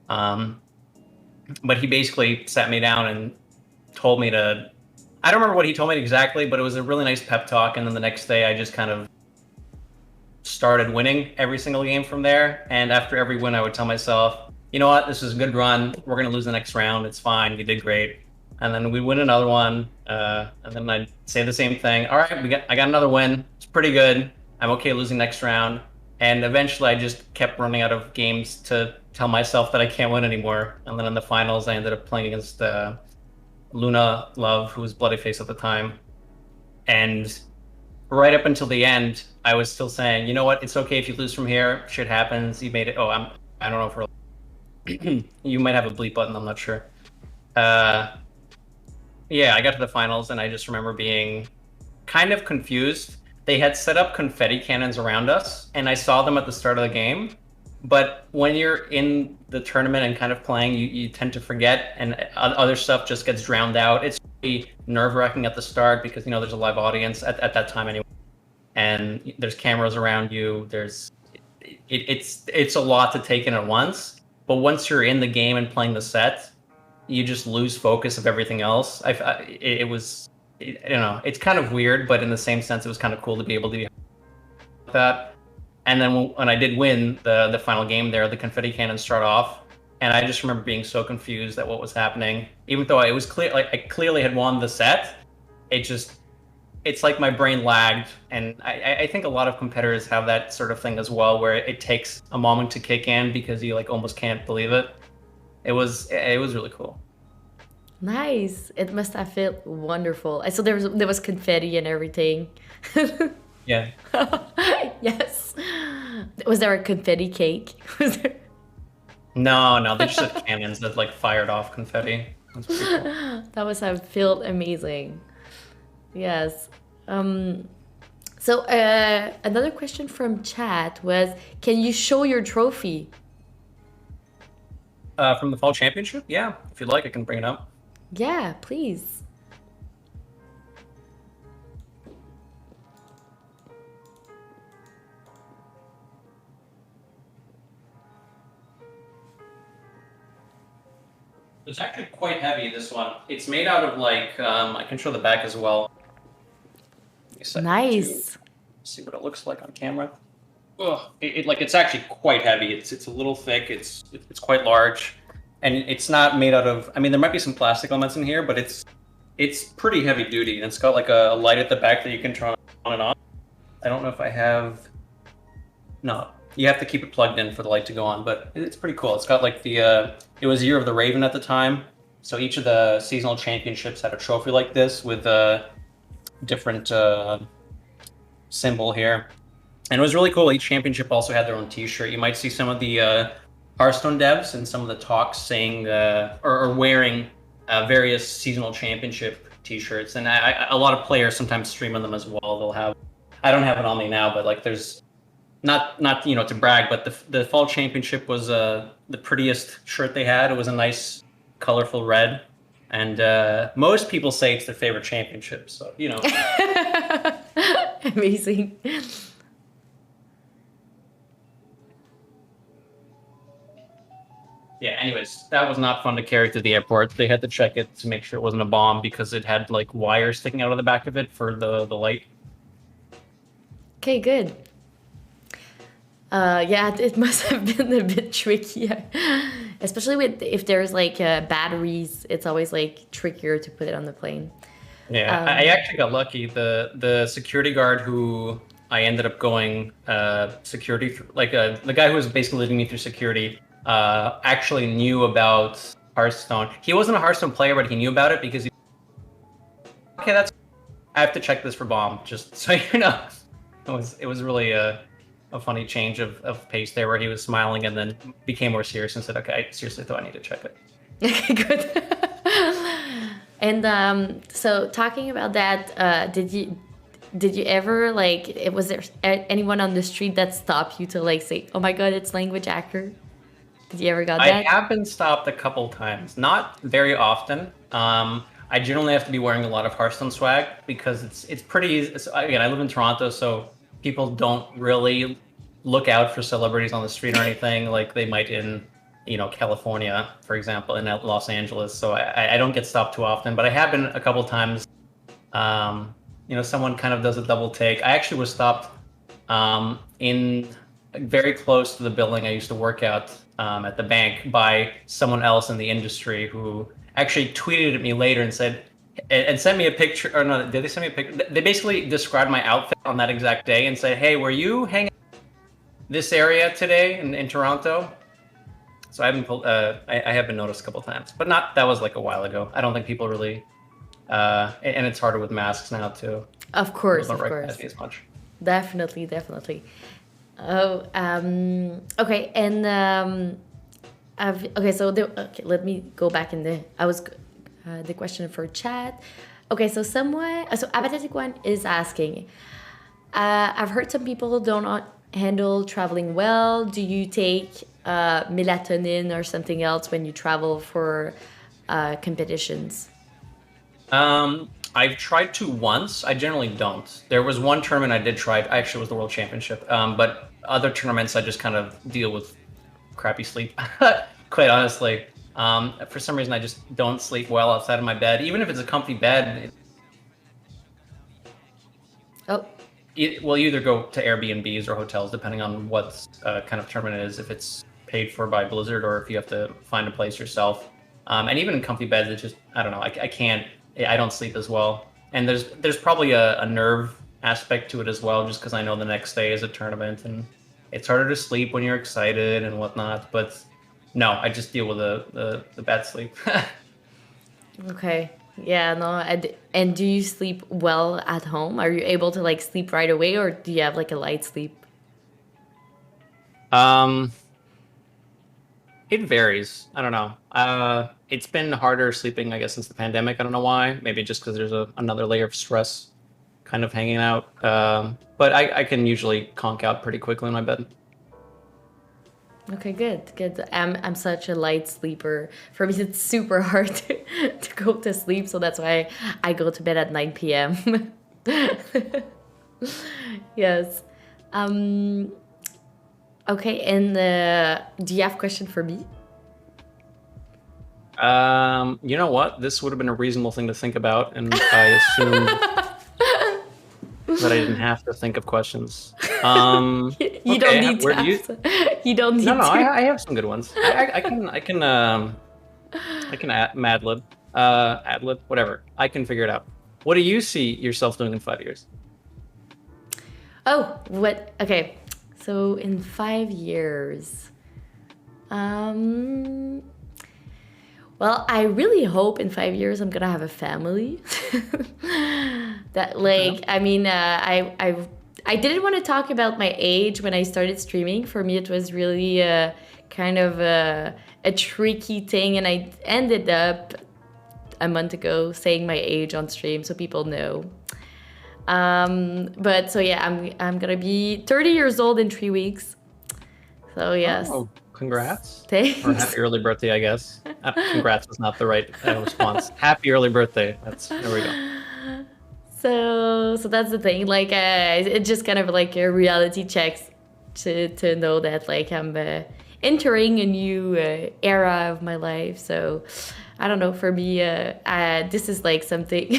But he basically sat me down and told me to... I don't remember what he told me exactly, but it was a really nice pep talk. And then the next day I just kind of started winning every single game from there. And after every win, I would tell myself, you know what, this is a good run. We're going to lose the next round. It's fine. You did great. And then we'd win another one. And then I'd say the same thing. All right, I got another win. It's pretty good. I'm okay losing next round. And eventually I just kept running out of games to tell myself that I can't win anymore. And then in the finals, I ended up playing against Luna Love, who was Bloodyface at the time. And right up until the end, I was still saying, you know what, it's okay if you lose from here. Shit happens. You made it. Oh, I don't know if we're... You might have a bleep button, I'm not sure. Yeah, I got to the finals and I just remember being kind of confused. They had set up confetti cannons around us and I saw them at the start of the game. But when you're in the tournament and kind of playing, you tend to forget and other stuff just gets drowned out. It's really nerve-wracking at the start because, you know, there's a live audience at that time anyway. And there's cameras around you. It's a lot to take in at once. But once you're in the game and playing the set, you just lose focus of everything else. It was, you know, it's kind of weird, but in the same sense, it was kind of cool to be able to do that. And then when I did win the final game there, the confetti cannons start off, and I just remember being so confused at what was happening. Even though it was clear, like I clearly had won the set, it's like my brain lagged. And I think a lot of competitors have that sort of thing as well, where it takes a moment to kick in because you like almost can't believe it. It was really cool. Nice. It must have felt wonderful. So there was confetti and everything. Yeah. Yes. Was there a confetti cake? Was there... No, they just had cannons that like fired off confetti. That's pretty cool. That must have felt amazing. Yes. So another question from chat was, can you show your trophy? From the fall championship? Yeah, if you'd like, I can bring it up. Yeah, please. It's actually quite heavy, this one. It's made out of like, I can show the back as well. Nice. See what it looks like on camera. Ugh, it's actually quite heavy. It's a little thick. It's quite large, and it's not made out of. I mean, there might be some plastic elements in here, but it's pretty heavy duty, and it's got like a light at the back that you can turn on and off. I don't know if I have. No, you have to keep it plugged in for the light to go on, but it's pretty cool. It's got like the. It was Year of the Raven at the time, so each of the seasonal championships had a trophy like this with different symbol here. And it was really cool. Each championship also had their own T-shirt. You might see some of the Hearthstone devs and some of the talks saying or wearing various seasonal championship T-shirts. And a lot of players sometimes stream on them as well. They'll have, I don't have it on me now, but like there's not to brag, but the fall championship was the prettiest shirt they had. It was a nice, colorful red. And most people say it's their favorite championship. So, Amazing. Yeah, anyways, that was not fun to carry to the airport. They had to check it to make sure it wasn't a bomb because it had like wires sticking out of the back of it for the light. Okay, good. Yeah, it must have been a bit tricky, especially with if there's like batteries. It's always like trickier to put it on the plane. Yeah, I actually got lucky. The security guard who I ended up going security the guy who was basically leading me through security actually knew about Hearthstone. He wasn't a Hearthstone player, but he knew about it because okay, I have to check this for bomb, just so you know. It was really a funny change of pace there where he was smiling and then became more serious and said, okay, I seriously thought I need to check it. Okay, good. And so talking about that, did you ever was there anyone on the street that stopped you to like say, oh my god, it's Languagehacker? Did you ever got that? I have been stopped a couple times, not very often. I generally have to be wearing a lot of Hearthstone swag because it's pretty easy. Again, I live in Toronto, so people don't really look out for celebrities on the street or anything like they might in, California, for example, in Los Angeles. So I don't get stopped too often, but I have been a couple times. Someone kind of does a double take. I actually was stopped in very close to the building I used to work at the bank by someone else in the industry who actually tweeted at me later and said, and sent me a picture, or no, did they send me a picture? They basically described my outfit on that exact day and said, hey, were you hanging this area today in Toronto? So I have been noticed a couple times, but that was like a while ago. I don't think people really, and it's harder with masks now too. Of course, People don't of course. recognize me as much. Definitely. Oh, okay, and let me go back in the question for chat. Okay, so Apathetic One is asking, I've heard some people don't handle traveling well. Do you take melatonin or something else when you travel for competitions? I've tried to once. I generally don't. There was one tournament I did try. Actually, it was the World Championship. But other tournaments, I just kind of deal with crappy sleep. Quite honestly, for some reason, I just don't sleep well outside of my bed, even if it's a comfy bed. We'll either go to Airbnbs or hotels, depending on what kind of tournament it is. If it's paid for by Blizzard, or if you have to find a place yourself. And even in comfy beds, it's just I don't know. I can't. I don't sleep as well. And there's probably a nerve aspect to it as well, just because I know the next day is a tournament and it's harder to sleep when you're excited and whatnot. But no, I just deal with the bad sleep. Okay. Yeah, no. And do you sleep well at home? Are you able to like sleep right away, or do you have like a light sleep? It varies. I don't know. It's been harder sleeping, I guess, since the pandemic. I don't know why. Maybe just because there's another layer of stress kind of hanging out. But I can usually conk out pretty quickly in my bed. Okay, good. I'm such a light sleeper. For me, it's super hard to go to sleep, so that's why I go to bed at 9 p.m. Yes. Okay, and do you have a question for me? You know what? This would have been a reasonable thing to think about, and I assumed that I didn't have to think of questions. You don't need to. You don't need to. No, I have some good ones. I can Mad-lib, ad-lib, whatever. I can figure it out. What do you see yourself doing in 5 years? Oh, what? Okay, so in 5 years, well, I really hope in 5 years I'm gonna have a family. That Okay. like I mean I didn't want to talk about my age when I started streaming. For me, it was really kind of a tricky thing, and I ended up a month ago saying my age on stream so people know. But so yeah, I'm gonna be 30 years old in 3 weeks. So yes, Oh, congrats. Or thanks. happy early birthday, I guess. Congrats is not the right response. Happy early birthday. There we go. So that's the thing. Like it's just kind of like a reality check to know that like I'm entering a new era of my life. So I don't know. For me, this is like something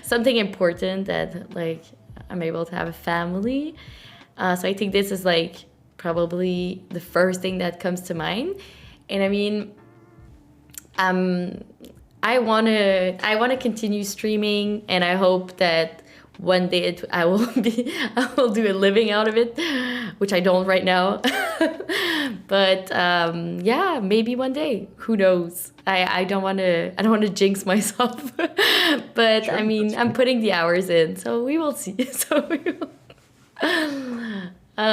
something important that like I'm able to have a family. So I think this is like probably the first thing that comes to mind. And I mean, um, I wanna continue streaming, and I hope that one day I will be I will do a living out of it, which I don't right now. But yeah, maybe one day. Who knows? I don't wanna jinx myself. But Sure, I mean, that's I'm fine. putting the hours in, so we will see. So we will.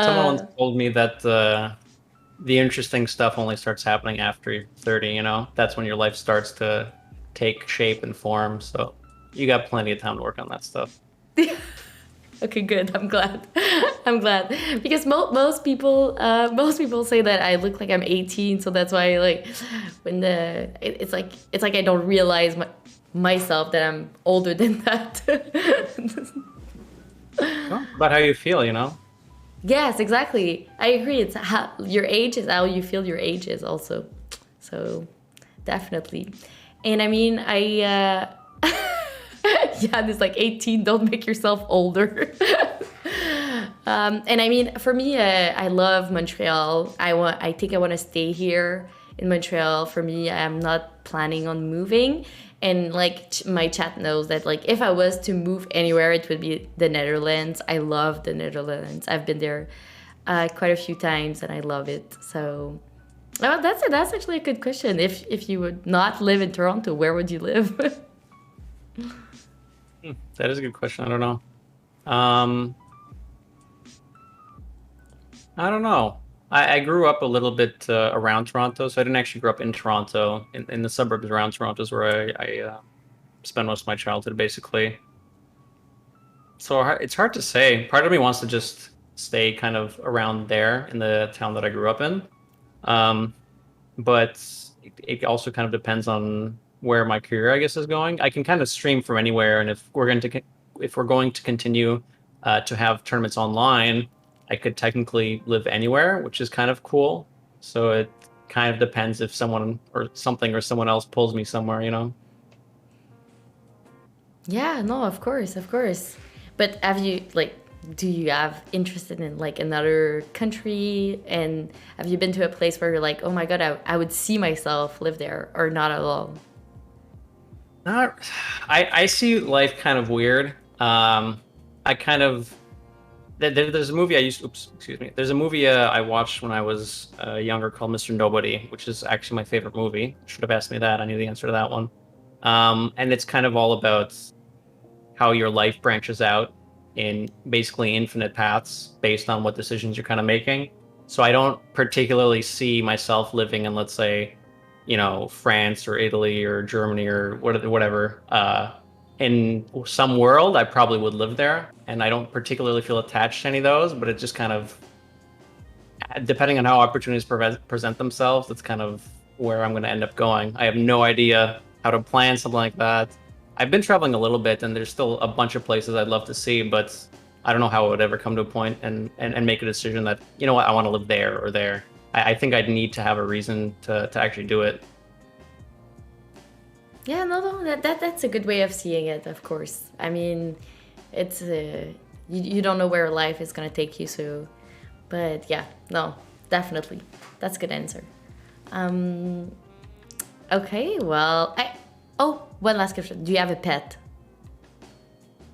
Someone once Uh, told me that the interesting stuff only starts happening after you're 30, you know? That's when your life starts to take shape and form. So you got plenty of time to work on that stuff. Okay, good. I'm glad. I'm glad because most people say that I look like I'm 18, so that's why like when it's like I don't realize myself that I'm older than that. Well, about how you feel, you know? Yes, exactly. I agree. It's how your age is how you feel your age is also. So definitely. And I mean, yeah, this like 18. Don't make yourself older. And I mean, for me, I love Montreal. I think I want to stay here in Montreal. For me, I'm not planning on moving. And like my chat knows that like if I was to move anywhere, it would be the Netherlands. I love the Netherlands. I've been there quite a few times, and I love it. So, oh, that's actually a good question. If you would not live in Toronto, where would you live? That is a good question. I don't know. Um, I don't know. I grew up a little bit around Toronto, so I didn't actually grow up in Toronto. In the suburbs around Toronto is where I spent most of my childhood, basically. So it's hard to say. Part of me wants to just stay kind of around there in the town that I grew up in. Um, but it also kind of depends on where my career, I guess, is going. I can kind of stream from anywhere, and if we're going to continue to have tournaments online, I could technically live anywhere, which is kind of cool. So it kind of depends if someone or something or someone else pulls me somewhere, you know? Yeah, no, of course, of course. But have you like do you have interested in like another country, and have you been to a place where you're like, oh my god, I would see myself live there, or not at all? Not, I see life kind of weird. I kind of there's a movie I used. Oops, excuse me. There's a movie I watched when I was younger called Mr. Nobody, which is actually my favorite movie. Should have asked me that. I knew the answer to that one. And it's kind of all about how your life branches out in basically infinite paths based on what decisions you're kind of making. So I don't particularly see myself living in, let's say, you know, France or Italy or Germany or whatever. In some world, I probably would live there, and I don't particularly feel attached to any of those. But it just kind of, depending on how opportunities present themselves, that's kind of where I'm going to end up going. I have no idea how to plan something like that. I've been traveling a little bit, and there's still a bunch of places I'd love to see, but I don't know how it would ever come to a point and make a decision that, you know what, I want to live there or there. I think I'd need to have a reason to actually do it. Yeah, no, that's a good way of seeing it. Of course, I mean, it's you don't know where life is gonna take you, so. But yeah, no, definitely, that's a good answer. Um, okay, well, one last question. Do you have a pet?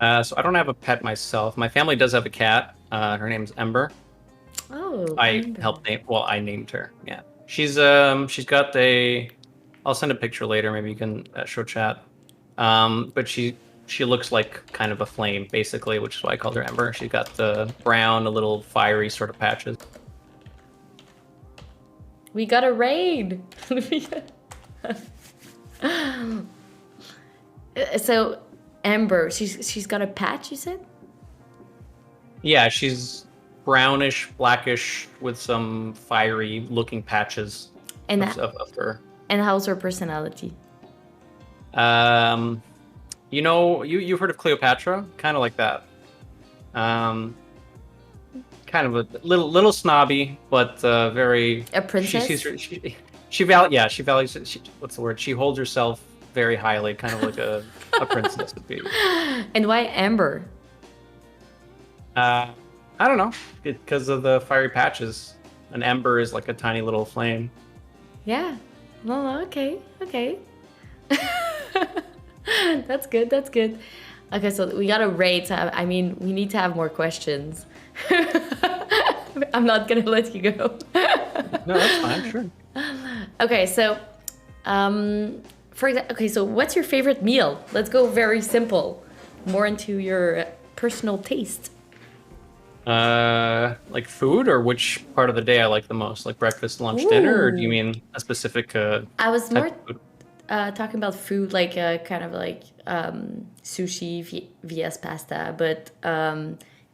So I don't have a pet myself. My family does have a cat. Her name's Ember. Oh, I Amber. helped name. Well, I named her. Yeah, she's got a. I'll send a picture later. Maybe you can show chat. But she looks like kind of a flame, basically, which is why I called her Ember. She's got the brown, a little fiery sort of patches. We got a raid. So Amber, she's got a patch, you said? Yeah, she's brownish, blackish, with some fiery looking patches And of her. and how's her personality? You know, you've heard of Cleopatra? Kind of like that. Kind of a little snobby, but very A princess? She values what's the word? She holds herself very highly, kind of like a princess would be. And why Amber? I don't know, because of the fiery patches. An ember is like a tiny little flame. Yeah. Well, okay. That's good. Okay, so we got a rate. I mean, we need to have more questions. I'm not gonna let you go. No, that's fine. Sure. Okay, so, okay, so what's your favorite meal? Let's go very simple, more into your personal taste. Like food, or which part of the day I like the most? Like breakfast, lunch, dinner, or do you mean a specific I was type more of food? talking about food, like kind of like sushi vs pasta, but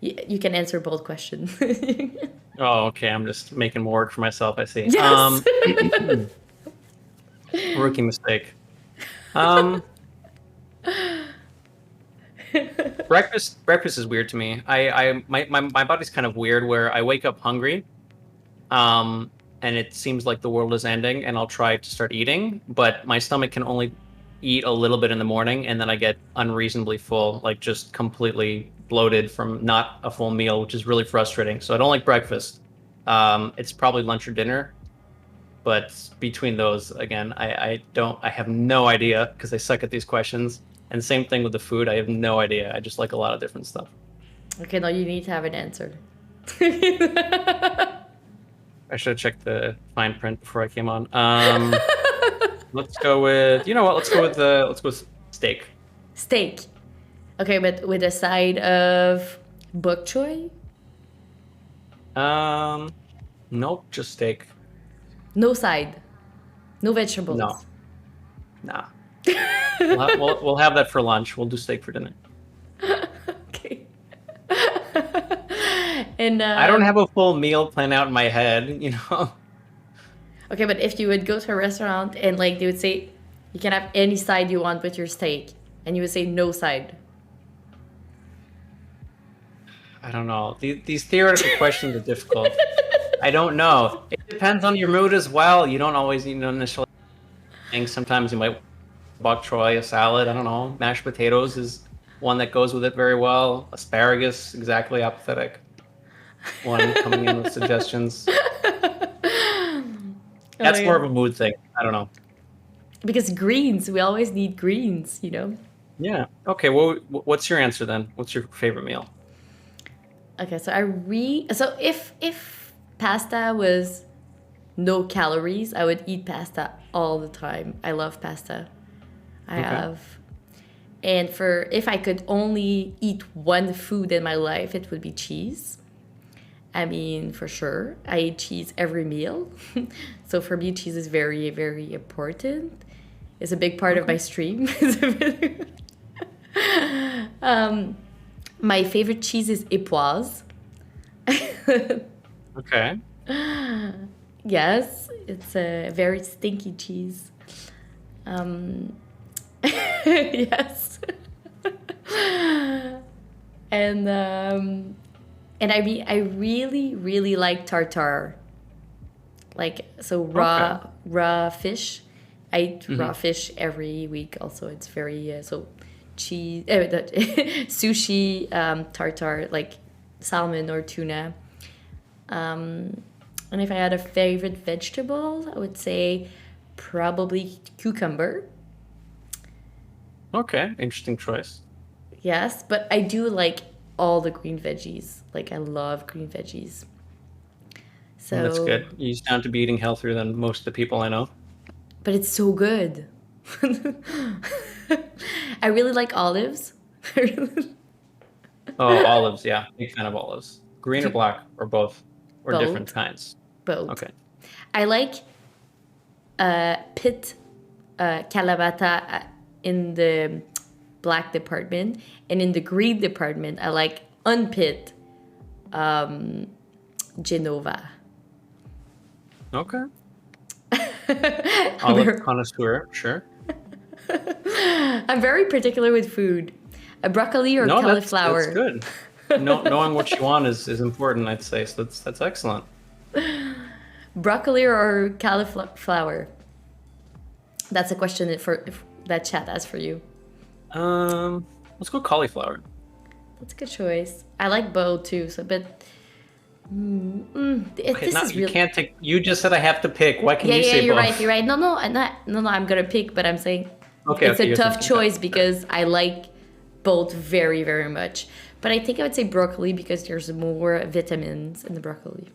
you can answer both questions. Oh, okay. I'm just making more work for myself, I see. Yes. Rookie mistake. Breakfast is weird to me. My body's kind of weird where I wake up hungry, and it seems like the world is ending, and I'll try to start eating, but my stomach can only eat a little bit in the morning, and then I get unreasonably full, like just completely bloated from not a full meal, which is really frustrating. So I don't like breakfast. It's probably lunch or dinner, but between those, again, I have no idea because I suck at these questions. And same thing with the food. I have no idea. I just like a lot of different stuff. Okay, now you need to have it answered. I should have checked the fine print before I came on. Let's go with, you know what? Let's go with steak. Steak. Okay, but with a side of bok choy? Nope, just steak. No side. No vegetables. No. Nah. We'll have that for lunch. We'll do steak for dinner. Okay. And I don't have a full meal planned out in my head, you know. okay, but if you would go to a restaurant and like they would say you can have any side you want with your steak, and you would say no side. I don't know. These theoretical questions are difficult. I don't know. It depends on your mood as well. You don't always, initially think. Sometimes you might bok choy, a salad. I don't know. Mashed potatoes is one that goes with it very well. Asparagus, exactly apathetic. One coming in with suggestions. That's more of a mood thing. I don't know. Because greens, we always need greens, you know? Yeah. Okay, well, what's your answer then? What's your favorite meal? Okay, so so if pasta was no calories, I would eat pasta all the time. I love pasta. And if I could only eat one food in my life, it would be cheese. I mean, for sure, I eat cheese every meal. So for me, cheese is very, very important. It's a big part of my stream. My favorite cheese is Époise. Okay. Yes, it's a very stinky cheese. Yes. And I really, really like tartare. Like, so raw fish. I eat raw fish every week also. It's very, so cheese, sushi, tartare, like salmon or tuna. And if I had a favorite vegetable, I would say probably cucumber. Okay, interesting choice. Yes, but I do like all the green veggies. Like, I love green veggies. So That's good. You sound to be eating healthier than most of the people I know. But it's so good. I really like olives. Oh, olives. Yeah, big fan of olives. Green or black or both, or different Both. kinds. Both. Okay. I like pit Kalamata in the black department, and in the green department, I like unpit Genova. Okay. I'm Olive very, connoisseur, sure. I'm very particular with food. A broccoli or No, that's cauliflower? good. Knowing what you want is important, I'd say. So that's excellent. Broccoli or cauliflower? That's a question for if that chat asked for you. Let's go cauliflower. That's a good choice. I like both too. So, but Okay, this now is you really. can't take. You just said I have to pick. Why can Yeah, you yeah, say you're both? right. You're right. No, no, I'm not. No, no, I'm gonna pick. But I'm saying Okay, it's okay, a you're tough thinking choice that. because I like both very, very much. But I think I would say broccoli because there's more vitamins in the broccoli.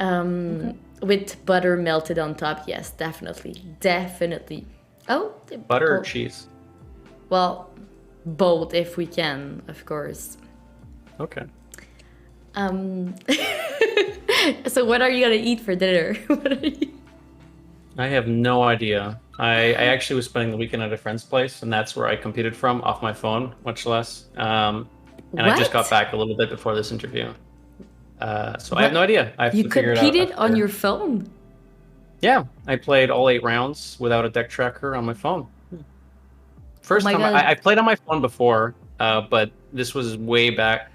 Okay. With butter melted on top, yes, definitely, definitely. Oh, Butter or oh, cheese? well, both if we can, of course. Okay. Um, so what are you gonna eat for dinner? What are you... I have no idea. I actually was spending the weekend at a friend's place, and that's where I competed from off my phone, much less. And I just got What? back a little bit before this interview. So I have no What? idea. I have You to figure it out competed on after. your phone? Yeah, I played all 8 rounds without a deck tracker on my phone. Oh First my time god. I played on my phone before, but this was way back.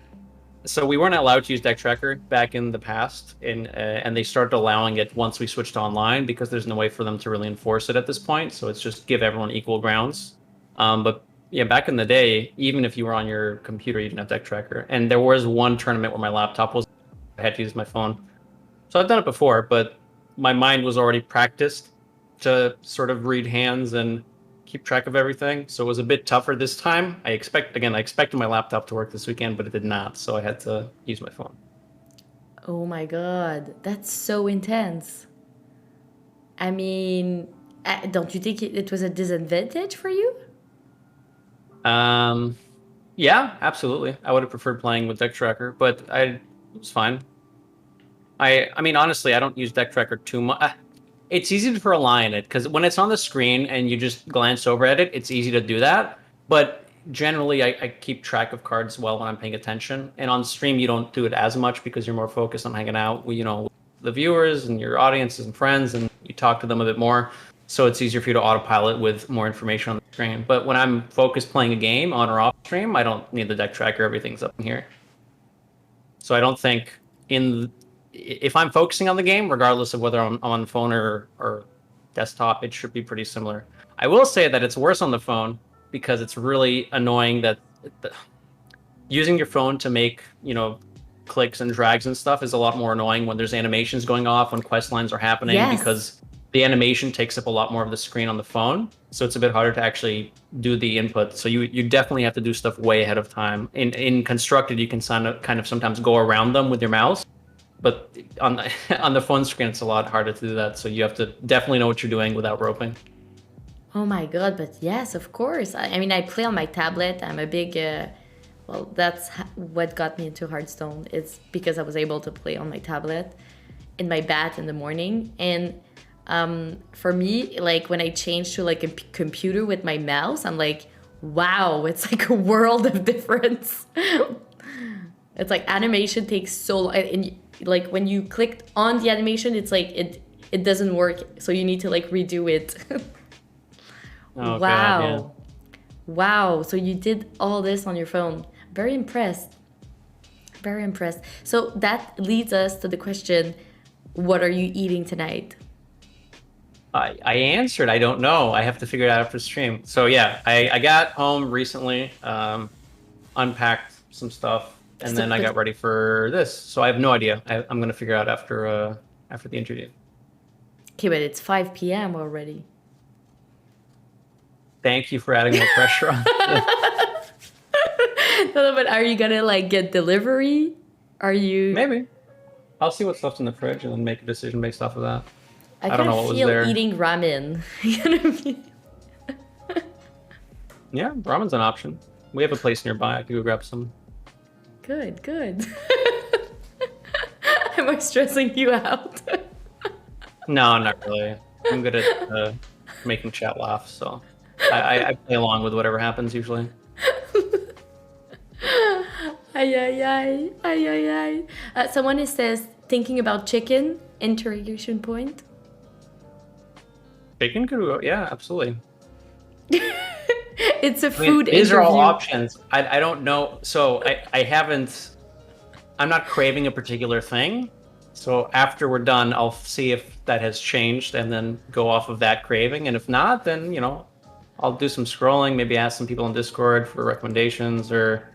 So we weren't allowed to use deck tracker back in the past, and they started allowing it once we switched to online because there's no way for them to really enforce it at this point. So it's just give everyone equal grounds. But yeah, back in the day, even if you were on your computer, you didn't have deck tracker. And there was one tournament where my laptop was, I had to use my phone. So I've done it before, but my mind was already practiced to sort of read hands and keep track of everything. So it was a bit tougher this time. I expected my laptop to work this weekend, but it did not. So I had to use my phone. Oh my god. That's so intense. I mean, don't you think it was a disadvantage for you? Um, yeah, absolutely. I would have preferred playing with deck tracker, but it was fine. I mean, honestly, I don't use deck tracker too much. It's easy to rely on it because when it's on the screen and you just glance over at it, it's easy to do that. But generally, I keep track of cards well when I'm paying attention. And on stream, you don't do it as much because you're more focused on hanging out with, the viewers and your audiences and friends, and you talk to them a bit more. So it's easier for you to autopilot with more information on the screen. But when I'm focused playing a game on or off stream, I don't need the deck tracker. Everything's up in here. So I don't think in if I'm focusing on the game, regardless of whether I'm on phone or desktop, it should be pretty similar. I will say that it's worse on the phone because it's really annoying that using your phone to make, clicks and drags and stuff is a lot more annoying when there's animations going off, when quest lines are happening, Yes. because the animation takes up a lot more of the screen on the phone. So it's a bit harder to actually do the input. So you definitely have to do stuff way ahead of time. In constructed, you can kind of sometimes go around them with your mouse, but on the on the phone screen, it's a lot harder to do that. So you have to definitely know what you're doing without roping. Oh my god, but yes, of course. I mean, I play on my tablet. I'm a big, well, that's what got me into Hearthstone. It's because I was able to play on my tablet in my bat in the morning. And for me, like when I changed to like a computer with my mouse, I'm like, wow, it's like a world of difference. It's like animation takes so long. And like when you clicked on the animation, it's like it doesn't work. So you need to like redo it. Oh God, yeah. Wow. Wow. So you did all this on your phone. Very impressed. Very impressed. So that leads us to the question, what are you eating tonight? I answered. I don't know. I have to figure it out after stream. So yeah, I got home recently, unpacked some stuff, and So, then I got but ready for this. So I have no idea. I'm gonna figure out after the interview. okay, but it's 5 p.m. already. Thank you for adding more pressure on. No, but are you gonna like get delivery? Are you Maybe I'll see what's left in the fridge and then make a decision based off of that. I I don't kind know of what was feel there. eating ramen. You know what I mean? Yeah, ramen's an option. We have a place nearby. I could go grab some. Good, good. Am I stressing you out? No, not really. I'm good at making chat laugh, so I play along with whatever happens usually. Ay, ay, ay. Ay, ay, ay. Someone says, thinking about chicken, interrogation point. Bacon could go, yeah, absolutely. It's a I mean, food these are all interview. options. I don't know. So I haven't. I'm not craving a particular thing. So after we're done, I'll see if that has changed and then go off of that craving. And if not, then I'll do some scrolling. Maybe ask some people in Discord for recommendations or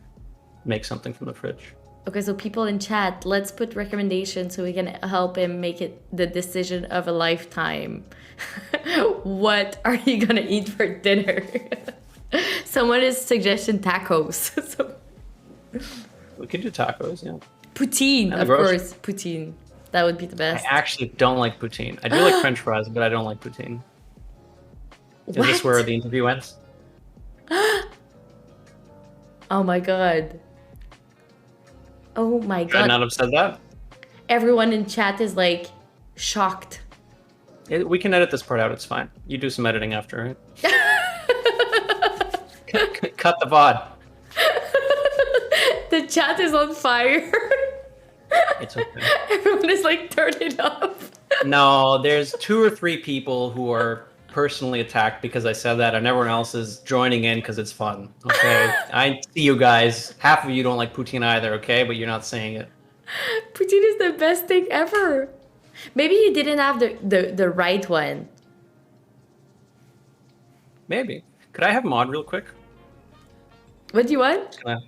make something from the fridge. Okay, so people in chat, let's put recommendations so we can help him make it the decision of a lifetime. What are you gonna eat for dinner? Someone is suggesting tacos. So, We could do tacos, yeah. poutine, And of the grocery- course, poutine. That would be the I best. actually don't like poutine. I do like French fries, but I don't like poutine. Is this What? where the interview ends? Oh my god. Oh my Should I god. not have said that? Everyone in chat is like shocked. We can edit this part out. It's fine. You do some editing after, right? Cut the VOD. The chat is on fire. It's okay. Everyone is like, turn it off. No, there's 2 or 3 people who are personally attacked because I said that, and everyone else is joining in because it's fun. Okay, I see you guys. Half of you don't like poutine either. Okay, but you're not saying it. Poutine is the best thing ever. Maybe you didn't have the right one. Maybe. Could I have mod real quick? What do you want? Can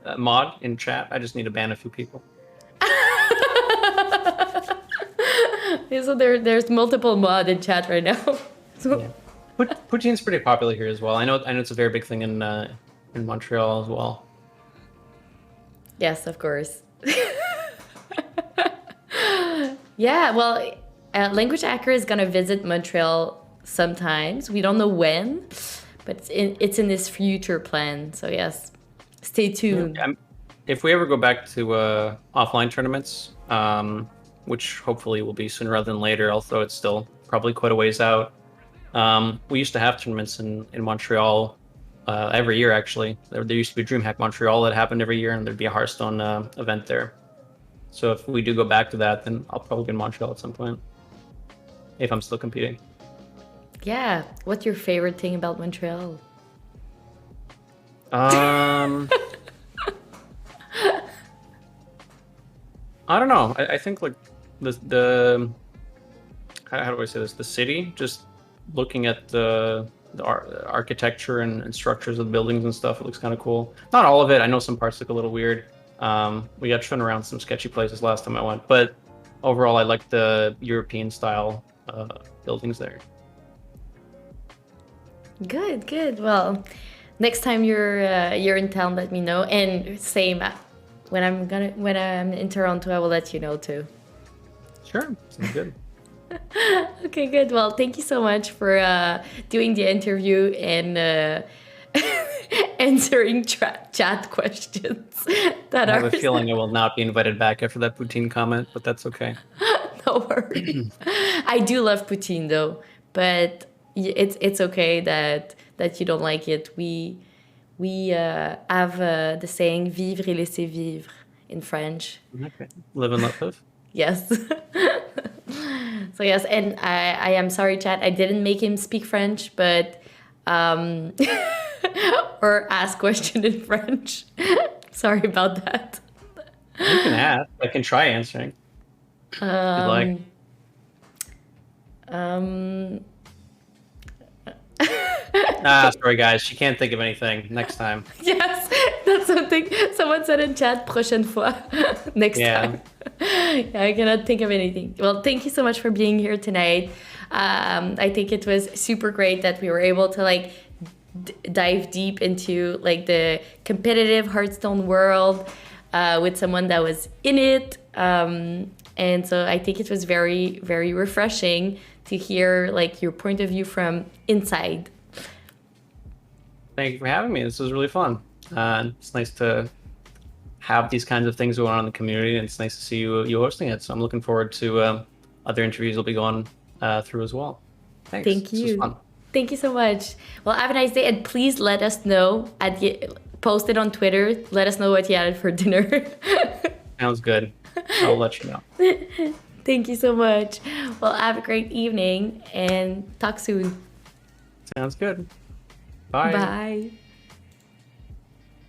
I, mod in chat. I just need to ban a few people. Yeah, so there's multiple mod in chat right now. So Yeah. Poutine's pretty popular here as well. I know it's a very big thing in Montreal as well. yes, of course. Yeah, well, Languagehacker is gonna visit Montreal sometimes. We don't know when, but it's in this future plan. So yes, stay tuned. If we ever go back to offline tournaments, which hopefully will be sooner rather than later, although it's still probably quite a ways out. We used to have tournaments in Montreal every year, actually. There used to be DreamHack Montreal that happened every year, and there'd be a Hearthstone event there. So if we do go back to that, then I'll probably be in Montreal at some point, if I'm still competing. Yeah, what's your favorite thing about Montreal? I don't know. I think like the how do I say this? The city, just looking at the architecture and structures of the buildings and stuff, it looks kind of cool. Not all of it. I know some parts look a little weird. We got shown around some sketchy places last time I went, but overall, I like the European style buildings there. Good, good. Well, next time you're in town, let me know. And same, when I'm in Toronto, I will let you know too. Sure, sounds good. Okay, good. Well, thank you so much for doing the interview and answering chat questions that I are. have a feeling I will not be invited back after that poutine comment, but that's okay. No worries. I do love poutine though, but it's okay that you don't like it. We have the saying "vivre et laisser vivre" in French. Okay, live and let live. Yes. So yes, and I am sorry, chat. I didn't make him speak French, but or ask question in French. Sorry about that. You can ask. I can try answering. If you'd like. Sorry guys, she can't think of anything. Next time. Yes, that's something someone said in chat. Prochaine fois, next time. Yeah, I cannot think of anything. Well, thank you so much for being here tonight. I think it was super great that we were able to like dive deep into like the competitive Hearthstone world with someone that was in it. And so I think it was very, very refreshing to hear like your point of view from inside. Thank you for having me. This was really fun. It's nice to have these kinds of things going on in the community, and it's nice to see you hosting it. So I'm looking forward to other interviews we'll be going through as well. Thanks. Thank This was you. fun. Thank you so much. Well, have a nice day, and please let us know post it on Twitter. Let us know what you had for dinner. Sounds good. I'll let you know. Thank you so much. Well, have a great evening and talk soon. Sounds good. Bye. Bye.